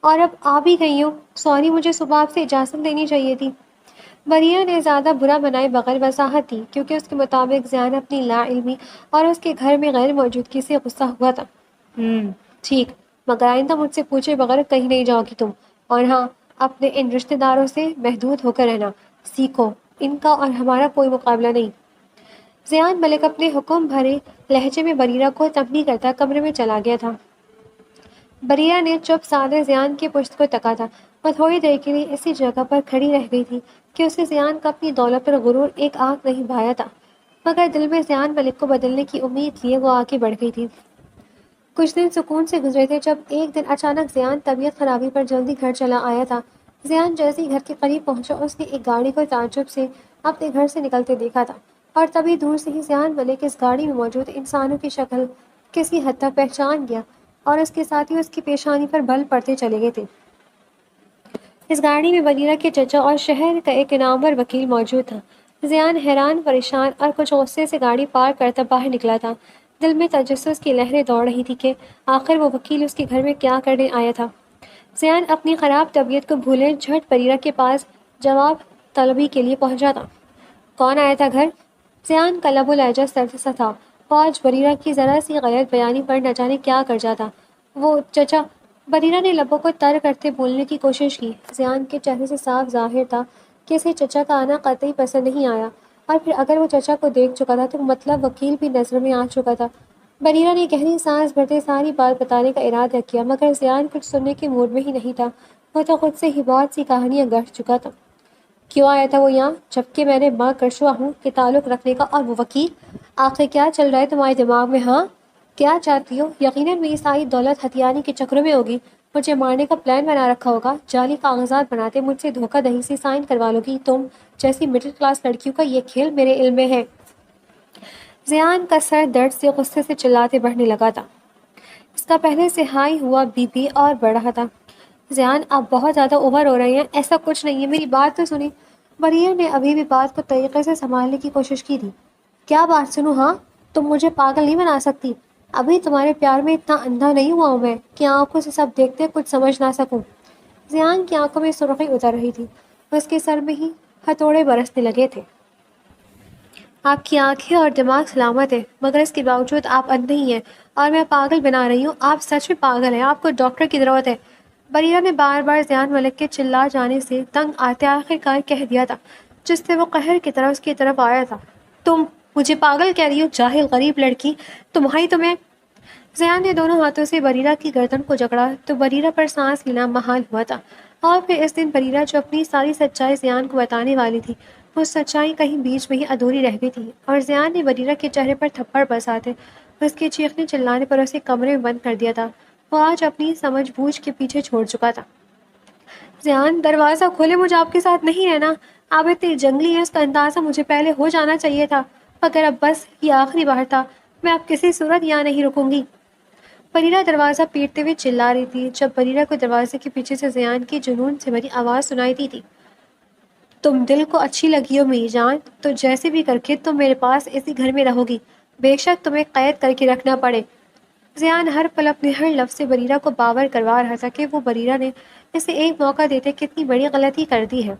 اور اب آ بھی گئی ہوں۔ سوری، مجھے صبح آپ سے اجازت لینی چاہیے تھی۔ بریرہ نے زیادہ برا منائے بغیر وضاحت دی کیونکہ اس کے مطابق زیان اپنی لا علمی اور اس کے گھر میں غیر موجودگی سے غصہ ہوا تھا۔ ٹھیک، مگر آئندہ مجھ سے پوچھے بغیر کہیں نہیں جاؤ گی تم، اور ہاں، اپنے ان رشتہ داروں سے محدود ہو کر رہنا سیکھو، ان کا اور ہمارا کوئی مقابلہ نہیں۔ زیان ملک اپنے حکم بھرے لہجے میں بریرہ کو تنبیہ کرتا کمرے میں چلا گیا تھا۔ بریرہ نے چپ سادے زیان کے پشت کو تکا تھا۔ وہ تھوڑی دیر کے لیے اسی جگہ پر کھڑی رہ گئی تھی کہ اسے زیان کا اپنی دولت پر غرور ایک آنکھ نہیں بھایا تھا، مگر دل میں زیان ملک کو بدلنے کی امید لیے وہ آگے بڑھ گئی تھی۔ کچھ دن سکون سے گزرے تھے جب ایک دن اچانک زیان طبیعت خرابی پر جلدی گھر چلا آیا تھا۔ زیان جیسے ہی گھر کے قریب پہنچا اس نے ایک گاڑی کو تعجب سے اپنے گھر سے نکلتے دیکھا تھا، اور تبھی دور سے ہی زیان ملک اس گاڑی میں موجود انسانوں کی شکل کسی حد تک پہچان گیا اور اس کے ساتھ ہی اس کی پیشانی پر بل پڑتے چلے گئے تھے۔ اس گاڑی میں بریرہ کے چچا اور شہر کا ایک نامور وکیل موجود تھا۔ زیان حیران پریشان اور کچھ غصے سے گاڑی پارک کرتا باہر نکلا تھا۔ دل میں تجسس کی لہریں دوڑ رہی تھی کہ آخر وہ وکیل اس کے گھر میں کیا کرنے آیا تھا۔ زیان اپنی خراب طبیعت کو بھولے جھٹ بریرہ کے پاس جواب طلبی کے لیے پہنچا تھا۔ کون آیا تھا گھر؟ زیان کا لب و لہجہ سرد سا تھا۔ وہ آج بریرہ کی ذرا سی غلط بیانی پر نہ جانے کیا کر جاتا۔ وہ چچا۔ بریرہ نے لبوں کو تر کرتے بولنے کی کوشش کی۔ زیان کے چہرے سے صاف ظاہر تھا کہ اسے چچا کا آنا قطعی پسند نہیں آیا، اور پھر اگر وہ چچا کو دیکھ چکا تھا تو مطلب وکیل بھی نظر میں آ چکا تھا۔ بریرہ نے گہری سانس بھرتے ساری بات بتانے کا ارادہ کیا، مگر زیان کچھ سننے کے موڈ میں ہی نہیں تھا۔ وہ تو خود سے ہی بہت سی کہانیاں گڑھ چکا تھا۔ کیوں آیا تھا وہ یہاں، جبکہ میں نے ماں کرشوا ہوں کہ تعلق رکھنے کا، اور وہ وکیل؟ آخر کیا چل رہا ہے تمہارے دماغ میں؟ ہاں، کیا چاہتی ہو؟ یقیناً میری ساری دولت ہتھیانے کے چکروں میں ہوگی، مجھے مارنے کا پلان بنا رکھا ہوگا، جعلی کاغذات بناتے مجھ سے دھوکہ دہی سے سائن کروا لو گی۔ تم جیسی مڈل کلاس لڑکیوں کا یہ کھیل میرے علم میں ہے۔ زیان کا سر درد سے غصے سے چلاتے بڑھنے لگا تھا۔ اس کا پہلے سے ہائی ہوا بی پی اور بڑھ رہا تھا۔ زیان، آپ بہت زیادہ اوور ہو رہے ہیں، ایسا کچھ نہیں ہے، میری بات تو سنیں۔ بریہ نے ابھی بھی بات کو طریقے سے سنبھالنے کی کوشش کی تھی۔ کیا بات سنوں؟ ہاں، تم مجھے پاگل نہیں بنا سکتی۔ ابھی تمہارے پیار میں اتنا اندھا نہیں ہوا ہوں میں کہ آنکھوں سے سب دیکھتے کچھ سمجھ نہ سکوں۔ زیان کی آنکھوں میں سرخی اتر رہی تھی، اس کے سر میں ہی ہتھوڑے برسنے لگے تھے۔ آپ کی آنکھیں اور دماغ سلامت ہے، مگر اس کے باوجود آپ اندھے ہی ہیں اور میں پاگل بنا رہی ہوں۔ آپ سچ میں پاگل ہیں، آپ کو ڈاکٹر کی ضرورت ہے۔ بریرہ نے بار بار زیان ملک کے چلا جانے سے تنگ آتے آخر کار کہہ دیا تھا، جس سے وہ قہر کی طرح اس کی طرف آیا تھا۔ تم مجھے پاگل کہہ رہی ہو، جاہل غریب لڑکی، تمہیں زیان نے دونوں ہاتھوں سے بریرہ کی گردن کو جکڑا تو بریرہ پر سانس لینا محال ہوا تھا۔ اور پھر اس دن بریرہ جو اپنی ساری سچائی زیان کو بتانے والی تھی، وہ سچائی کہیں بیچ میں ہی ادھوری رہ گئی تھی، اور زیان نے بریرہ کے چہرے پر تھپڑ برساتے اس کے چیخنے چلانے پر اسے کمرے میں بند کر دیا تھا۔ وہ آج اپنی سمجھ بوجھ کے پیچھے چھوڑ چکا تھا۔ زیان، دروازہ کھولے، مجھے آپ کے ساتھ نہیں رہنا۔ آپ اتنے جنگلی ہیں، اس کا اندازہ مجھے پہلے ہو جانا چاہیے تھا، مگر اب بس یہ آخری بار تھا، میں اب کسی صورت یہاں نہیں رکوں گی۔ بریرہ دروازہ پیٹتے ہوئے چلا رہی تھی جب بریرہ کو دروازے کے پیچھے سے زیان کی جنون سے بھری آواز سنائی دی تھی۔ تم دل کو اچھی لگی ہو میری جان، تو جیسے بھی کر کے تم میرے پاس اسی گھر میں رہو گی، بے شک تمہیں قید کر کے رکھنا پڑے۔ زیان ہر پل اپنے ہر لفظ سے بریرہ کو باور کروا رہا تھا کہ وہ بریرہ نے اسے ایک موقع دیتے کتنی بڑی غلطی کر دی ہے۔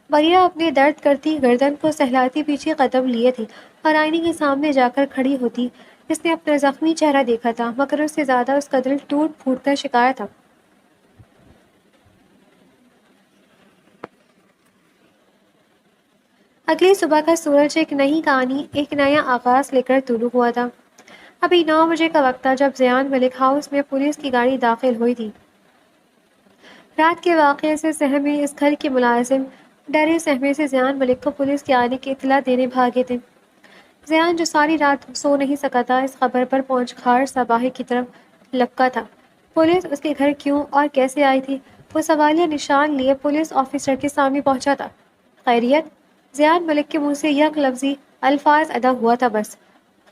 بریرہ اپنے درد کرتی گردن کو سہلاتی پیچھے قدم لیے تھی اور آئینے کے سامنے جا کر کھڑی ہوتی۔ اس نے اپنا زخمی چہرہ دیکھا تھا، مگر اس سے زیادہ اس کا دل ٹوٹ پھوٹ کر شکایت تھا۔ اگلی صبح کا سورج ایک نئی کہانی، ایک نیا آغاز لے کر طلوع ہوا تھا۔ ابھی 9 بجے کا وقت تھا جب زیان ملک ہاؤس میں پولیس کی گاڑی داخل ہوئی تھی۔ رات کے واقعے سے سہمے اس گھر کے ملازم ڈرے سہمے سے زیان ملک کو پولیس کے آنے کی اطلاع دینے بھاگے تھے۔ زیان، جو ساری رات سو نہیں سکا تھا، اس خبر پر پہنچ کھار سا باہر کی طرف لپکا تھا۔ پولیس اس کے گھر کیوں اور کیسے آئی تھی؟ وہ سوالیہ نشان لیے پولیس آفیسر کے سامنے پہنچا تھا۔ خیریت؟ زیان ملک کے منہ سے یک لفظی الفاظ ادا ہوا تھا بس۔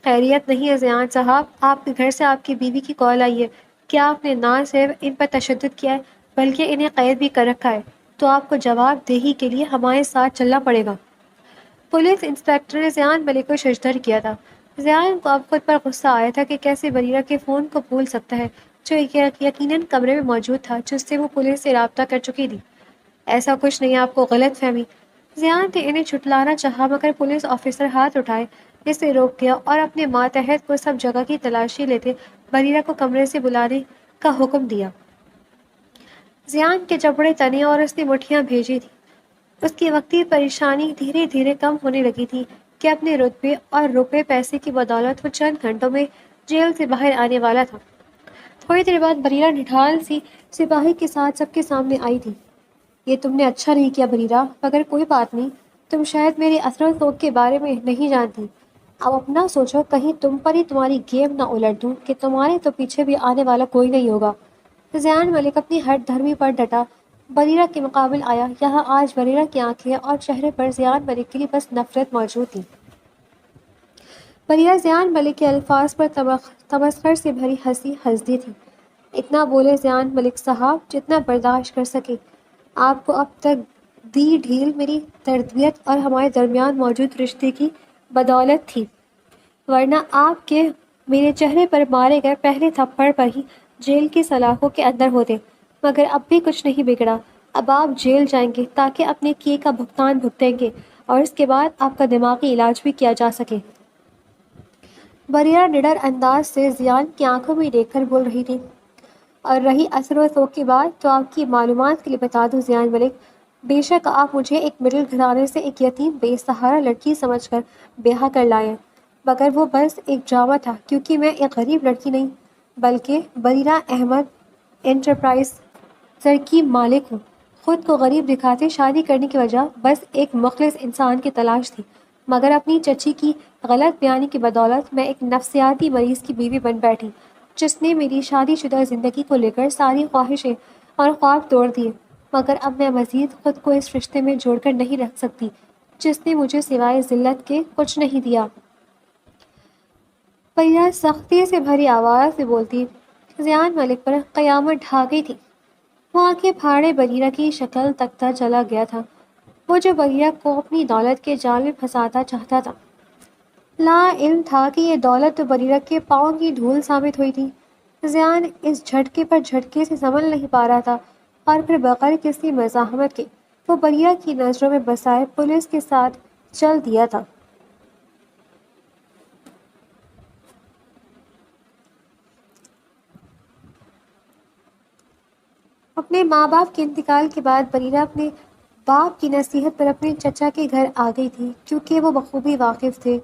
خیریت نہیں ہے زیان صاحب، آپ کے گھر سے آپ کی بیوی کی کال آئی ہے کہ آپ نے نہ صرف ان پر تشدد کیا ہے بلکہ انہیں قید بھی کر رکھا ہے، تو آپ کو جواب دہی کے لیے ہمارے ساتھ چلنا پڑے گا۔ پولیس انسپکٹر نے زیان ملک کو ششدر کیا تھا۔ زیان کو اب خود پر غصہ آیا تھا کہ کیسے بریرہ کے فون کو بھول سکتا ہے، جو یقیناً کمرے میں موجود تھا جس سے وہ پولیس سے رابطہ کر چکی تھی۔ ایسا کچھ نہیں، آپ کو غلط فہمی۔ زیان نے انہیں چھٹلانا چاہا، مگر پولیس آفیسر ہاتھ اٹھائے اسے روک دیا اور اپنے ماتحت کو سب جگہ کی تلاشی لیتے بریرہ کو کمرے سے بلانے کا حکم دیا۔ زیان کے جبڑے تنے اور اس نے مٹھیاں بھیجی تھی۔ اس کی وقتی پریشانی دھیرے دھیرے کم ہونے لگی تھی کہ اپنے رتبے اور روپے پیسے کی بدولت وہ چند گھنٹوں میں جیل سے باہر آنے والا تھا۔ تھوڑی دیر بعد بریرہ نڈھال سی سپاہی کے ساتھ سب کے سامنے آئی تھی۔ یہ تم نے اچھا نہیں کیا بریرہ، مگر کوئی بات نہیں، تم شاید میرے اثر و ذوق کے بارے میں نہیں جانتی۔ اب اپنا سوچو، کہیں تم پر ہی تمہاری گیم نہ الٹ دوں کہ تمہارے تو پیچھے بھی آنے والا کوئی نہیں ہوگا۔ زیان ملک اپنی ہٹ دھرمی پر ڈٹا بریرہ کے مقابل آیا۔ یہاں آج بریرہ کی آنکھیں اور چہرے پر زیان ملک کے لیے بس نفرت موجود تھی۔ بریرہ زیان ملک کے الفاظ پر تمسخر سے بھری ہنسی ہنس دی تھی۔ اتنا بولے زیان ملک صاحب جتنا برداشت کر سکے۔ آپ کو اب تک دی ڈھیل میری تربیت اور ہمارے درمیان موجود رشتے کی بدولت تھی، ورنہ آپ کے میرے چہرے پر مارے گئے پہلے تھپڑ پر ہی جیل کی سلاخوں کے اندر ہوتے۔ مگر اب بھی کچھ نہیں بگڑا، اب آپ جیل جائیں گے تاکہ اپنے کیے کا بھگتان بھگتیں گے اور اس کے بعد آپ کا دماغی علاج بھی کیا جا سکے۔ بریرہ نڈر انداز سے زیان کی آنکھوں میں دیکھ کر بول رہی تھی۔ اور رہی اثر و ذوق کی بات، تو آپ کی معلومات کے لیے بتا دوں زیان ملک، بے شک آپ مجھے ایک مڈل گھرانے سے ایک یتیم بے سہارا لڑکی سمجھ کر بیاہ کر لائے، مگر وہ بس ایک ڈرامہ تھا، کیونکہ میں ایک غریب لڑکی نہیں بلکہ بریرہ احمد انٹرپرائزر کی مالک ہوں۔ خود کو غریب دکھاتے شادی کرنے کی وجہ بس ایک مخلص انسان کی تلاش تھی، مگر اپنی چچی کی غلط بیانی کی بدولت میں ایک نفسیاتی مریض کی بیوی بن بیٹھی، جس نے میری شادی شدہ زندگی کو لے کر ساری خواہشیں اور خواب توڑ دیے۔ مگر اب میں مزید خود کو اس رشتے میں جوڑ کر نہیں رکھ سکتی جس نے مجھے سوائے ذلت کے کچھ نہیں دیا۔ بریرہ سختی سے بھری آواز سے بولتی زیان ملک پر قیامت ڈھا گئی تھی۔ وہ آنکھیں پھاڑے بریرہ کی شکل تکتا چلا گیا تھا۔ وہ جو بریرہ کو اپنی دولت کے جال میں پھنسانا چاہتا تھا۔ لا علم تھا کہ یہ دولت تو بریرہ کے پاؤں کی دھول ثابت ہوئی تھی۔ زیان اس جھٹکے پر جھٹکے سے سنبھل نہیں پا رہا تھا اور پھر بغیر کسی مزاحمت کے وہ بریرہ کی نظروں میں بسائے پولیس کے ساتھ چل دیا تھا۔ اپنے ماں باپ کے انتقال کے بعد بریرہ اپنے باپ کی نصیحت پر اپنے چچا کے گھر آ گئی تھی، کیونکہ وہ بخوبی واقف تھے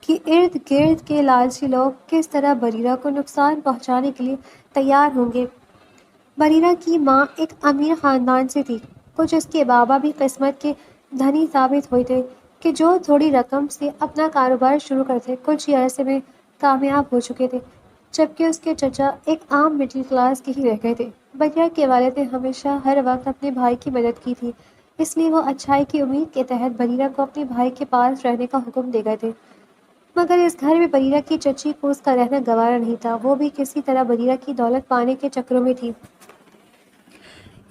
کہ ارد گرد کے لالچی لوگ کس طرح بریرہ کو نقصان پہنچانے کے لیے تیار ہوں گے۔ بریرہ کی ماں ایک امیر خاندان سے تھی۔ کچھ اس کے بابا بھی قسمت کے دھنی ثابت ہوئے تھے کہ جو تھوڑی رقم سے اپنا کاروبار شروع کرتے کچھ ہی عرصے میں کامیاب ہو چکے تھے، جبکہ اس کے چچا ایک عام مڈل کلاس کے ہی رہ گئے تھے۔ بریرہ کے والد نے ہمیشہ ہر وقت اپنے بھائی کی مدد کی تھی، اس لیے وہ اچھائی کی امید کے تحت بریرہ کو اپنے بھائی کے پاس رہنے کا حکم دے گئے تھے۔ مگر اس گھر میں بریرہ کی چچی کو اس کا رہنا گوارا نہیں تھا۔ وہ بھی کسی طرح بریرہ کی دولت پانے کے چکروں میں تھی۔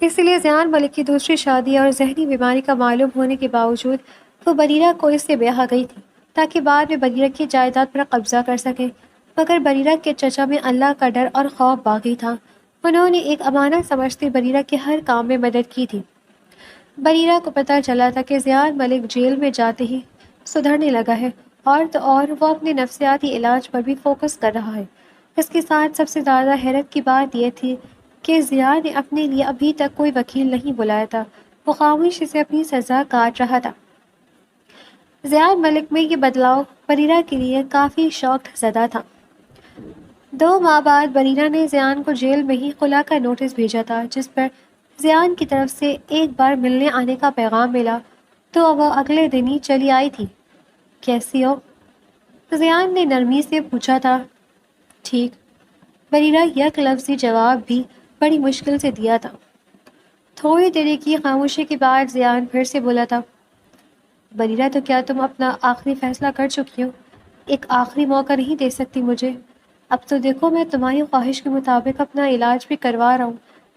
اسی لیے زیان ملک کی دوسری شادی اور ذہنی بیماری کا معلوم ہونے کے باوجود وہ بریرہ کو اس سے بیاہ گئی تھی تاکہ بعد میں بریرہ کی جائیداد پر قبضہ کر سکے۔ مگر بریرہ کے چچا میں اللہ کا ڈر اور خوف باقی تھا۔ انہوں نے ایک امانت سمجھتے بریرہ کے ہر کام میں مدد کی تھی۔ بریرہ کو پتہ چلا تھا کہ زیان ملک جیل میں جاتے ہی سدھرنے لگا ہے، اور تو اور وہ اپنے نفسیاتی علاج پر بھی فوکس کر رہا ہے۔ اس کے ساتھ سب سے زیادہ حیرت کی بات یہ تھی کہ زیان نے اپنے لیے ابھی تک کوئی وکیل نہیں بلایا تھا۔ وہ خاموشی سے اپنی سزا کاٹ رہا تھا۔ زیان ملک میں یہ بدلاؤ بریرہ کے لیے کافی شوق زدہ تھا۔ 2 ماہ بعد بریرہ نے زیان کو جیل میں ہی خلا کا نوٹس بھیجا تھا، جس پر زیان کی طرف سے ایک بار ملنے آنے کا پیغام ملا تو وہ اگلے دن ہی چلی آئی تھی۔ کیسی ہو؟ زیان نے نرمی سے پوچھا تھا۔ ٹھیک، بریرہ یک لفظی جواب بھی بڑی مشکل سے دیا تھا۔ تھوڑی دیر کی خاموشی کے بعد زیان پھر سے بولا تھا۔ بریرہ، تو کیا تم اپنا آخری فیصلہ کر چکی ہو؟ ایک آخری موقع نہیں دے سکتی مجھے؟ اب تو دیکھو، میں تمہاری خواہش کے مطابق اپنا علاج بھی کروا رہا ہوں،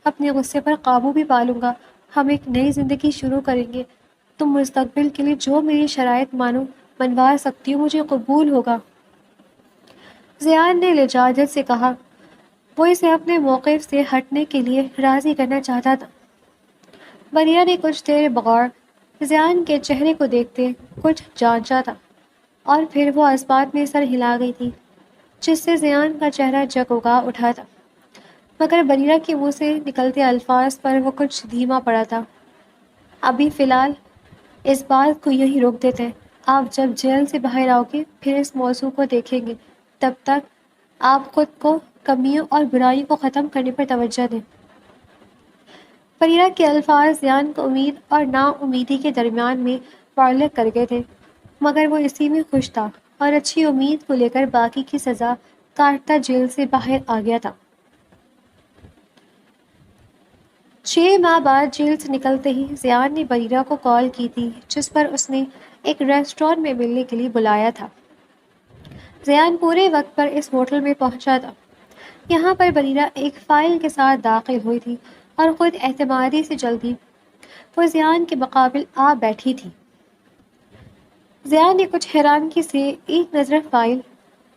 اپنے غصے پر قابو بھی پا لوں گا، ہم ایک نئی زندگی شروع کریں گے۔ تم مستقبل کے لیے جو میری شرائط منوا سکتی ہو مجھے قبول ہوگا۔ زیان نے لجاجت سے کہا۔ وہ اسے اپنے موقف سے ہٹنے کے لیے راضی کرنا چاہتا تھا۔ بریرہ نے کچھ دیر بغور زیان کے چہرے کو دیکھتے کچھ جانچا تھا، اور پھر وہ اس بات میں سر ہلا گئی تھی جس سے زیان کا چہرہ جگمگا اٹھا تھا۔ مگر بریرہ کے منہ سے نکلتے الفاظ پر وہ کچھ دھیما پڑا تھا۔ ابھی فی الحال اس بات کو یہی روک دیتے ہیں۔ آپ جب جیل سے باہر آؤ گے پھر اس موضوع کو دیکھیں گے۔ تب تک آپ خود کو کمیوں اور برائیوں کو ختم کرنے پر توجہ دیں۔ بریرہ کے الفاظ زیان کو امید اور نا امیدی کے درمیان میں معلق کر گئے تھے، مگر وہ اسی میں خوش تھا اور اچھی امید کو لے کر باقی کی سزا کاٹتا جیل سے باہر آ گیا تھا۔ 6 ماہ بعد جیل سے نکلتے ہی زیان نے بریرہ کو کال کی تھی، جس پر اس نے ایک ریسٹورانٹ میں ملنے کے لیے بلایا تھا۔ زیان پورے وقت پر اس ہوٹل میں پہنچا تھا۔ یہاں پر بریرہ ایک فائل کے ساتھ داخل ہوئی تھی اور خود اعتمادی سے جلدی وہ زیان کے مقابل آ بیٹھی تھی۔ زیان نے کچھ حیرانگی سے ایک نظر فائل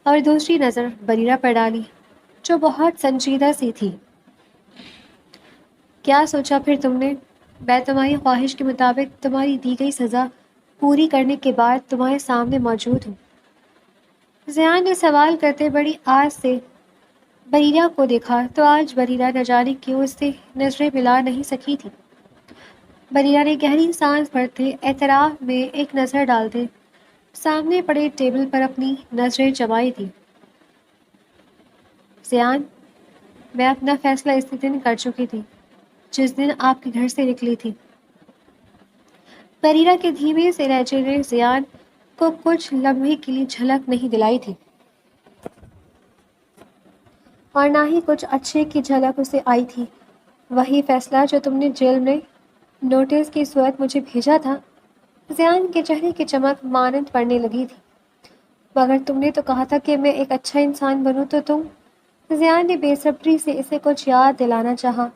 اور دوسری نظر بریرہ پر ڈالی، جو بہت سنجیدہ سی تھی۔ کیا سوچا پھر تم نے؟ میں تمہاری خواہش کے مطابق تمہاری دی گئی سزا پوری کرنے کے بعد تمہارے سامنے موجود ہوں۔ زیان نے سوال کرتے بڑی آس سے بریرہ کو دیکھا تو آج بریرہ نہ جانے کیوں اس سے نظریں ملا نہیں سکی تھی۔ بریرہ نے گہری سانس بھرتے اعتراف میں ایک نظر ڈالتے سامنے پڑے ٹیبل پر اپنی نظریں جمائی تھی۔ زیان، میں اپنا فیصلہ اسی دن کر چکی تھی جس دن آپ کے گھر سے نکلی تھی۔ بریرہ کے دھیمے سے لہجے نے زیان کو کچھ لمحے کے لیے جھلک نہیں دلائی تھی، اور نہ ہی کچھ اچھے کی جھلک اسے آئی تھی۔ وہی فیصلہ جو تم نے جیل میں نوٹس کی صورت مجھے بھیجا تھا؟ زیان کے چہرے کی چمک مانند پڑنے لگی تھی۔ مگر تم نے تو کہا تھا کہ میں ایک اچھا انسان بنوں تو تم… زیان نے بے صبری سے اسے کچھ یاد دلانا چاہا۔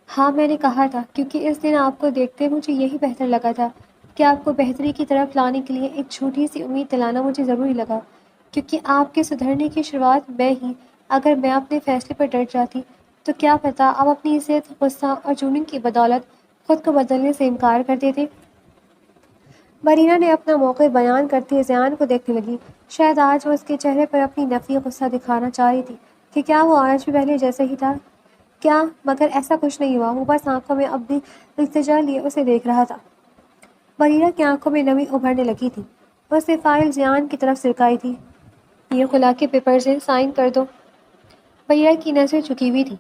ہاں، میں نے کہا تھا، کیونکہ اس دن آپ کو دیکھتے مجھے یہی بہتر لگا تھا کہ آپ کو بہتری کی طرف لانے کے لیے ایک چھوٹی سی امید دلانا مجھے ضروری لگا، کیونکہ آپ کے سدھرنے کی شروعات میں ہی، اگر میں اپنے فیصلے پر ڈٹ جاتی تو کیا پتہ آپ اپنی ضد، غصہ اور جنون کی بدولت خود کو بدلنے سے انکار کر دیتے۔ بریرہ نے اپنا موقع بیان کرتے زیان کو دیکھنے لگی۔ شاید آج وہ اس کے چہرے پر اپنی نفی غصہ دکھانا چاہ رہی تھی کہ کیا وہ آج بھی پہلے جیسا ہی تھا، کیا؟ مگر ایسا کچھ نہیں ہوا۔ وہ بس آنکھوں میں اب بھی التجا لیے اسے دیکھ رہا تھا۔ بریرہ کی آنکھوں میں نمی ابھرنے لگی تھی۔ اس نے فائل زیان کی طرف سرکائی تھی۔ یہ کھلا کے پیپرز ہیں، سائن کر دو۔ بریرہ کی نظریں جھکی ہوئی تھی۔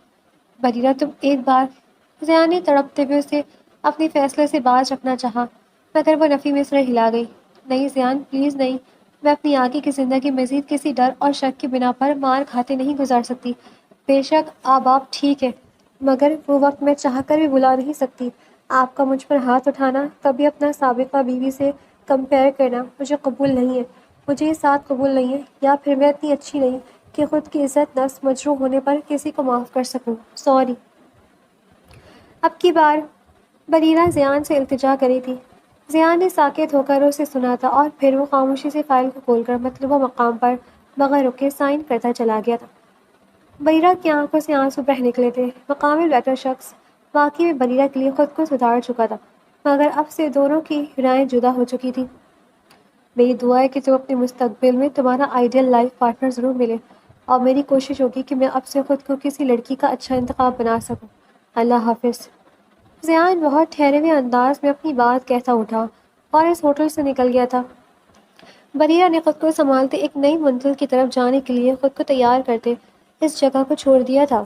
بریرہ تم ایک بار، زیان نے تڑپتے ہوئے اسے اپنے فیصلے سے باز رکھنا چاہا، مگر وہ نفی میں سر ہلا گئی۔ نہیں زیان، پلیز نہیں، میں اپنی آگے کی زندگی مزید کسی ڈر اور شک کی بنا پر مار کھاتے نہیں گزار سکتی۔ بے شک اب آپ ٹھیک ہے، مگر وہ وقت میں چاہ کر بھی بلا نہیں سکتی۔ آپ کا مجھ پر ہاتھ اٹھانا، کبھی اپنا سابقہ بیوی سے کمپیئر کرنا مجھے قبول نہیں ہے۔ مجھے یہ ساتھ قبول نہیں ہے، یا پھر میں اتنی اچھی نہیں کہ خود کی عزت نفس مجروح ہونے پر کسی کو معاف کر سکوں۔ سوری۔ اب کی بار بریرہ زیان سے التجا کری تھی۔ زیان نے ساکت ہو کر اسے سنا تھا، اور پھر وہ خاموشی سے فائل کو کھول کر مطلوبہ مقام پر بغیر رکے سائن کرتا چلا گیا تھا۔ بریرہ کی آنکھوں سے آنسو بہہ نکلے تھے۔ مقامی لیٹر شخص واقعی میں بریرہ کے لیے خود کو سدھار چکا تھا، مگر اب سے دونوں کی رائیں جدا ہو چکی تھی۔ میری دعا ہے کہ تم اپنے مستقبل میں تمہارا آئیڈیل لائف پارٹنر ضرور ملے، اور میری کوشش ہوگی کہ میں اب سے خود کو کسی لڑکی کا اچھا انتخاب بنا سکوں۔ اللہ حافظ۔ زیان بہت ٹھہرے ہوئے انداز میں اپنی بات کہتا اٹھا اور اس ہوٹل سے نکل گیا تھا۔ بریرہ نے خود کو سنبھالتے ایک نئی منزل کی طرف جانے کے لیے خود کو تیار کرتے اس جگہ کو چھوڑ دیا تھا۔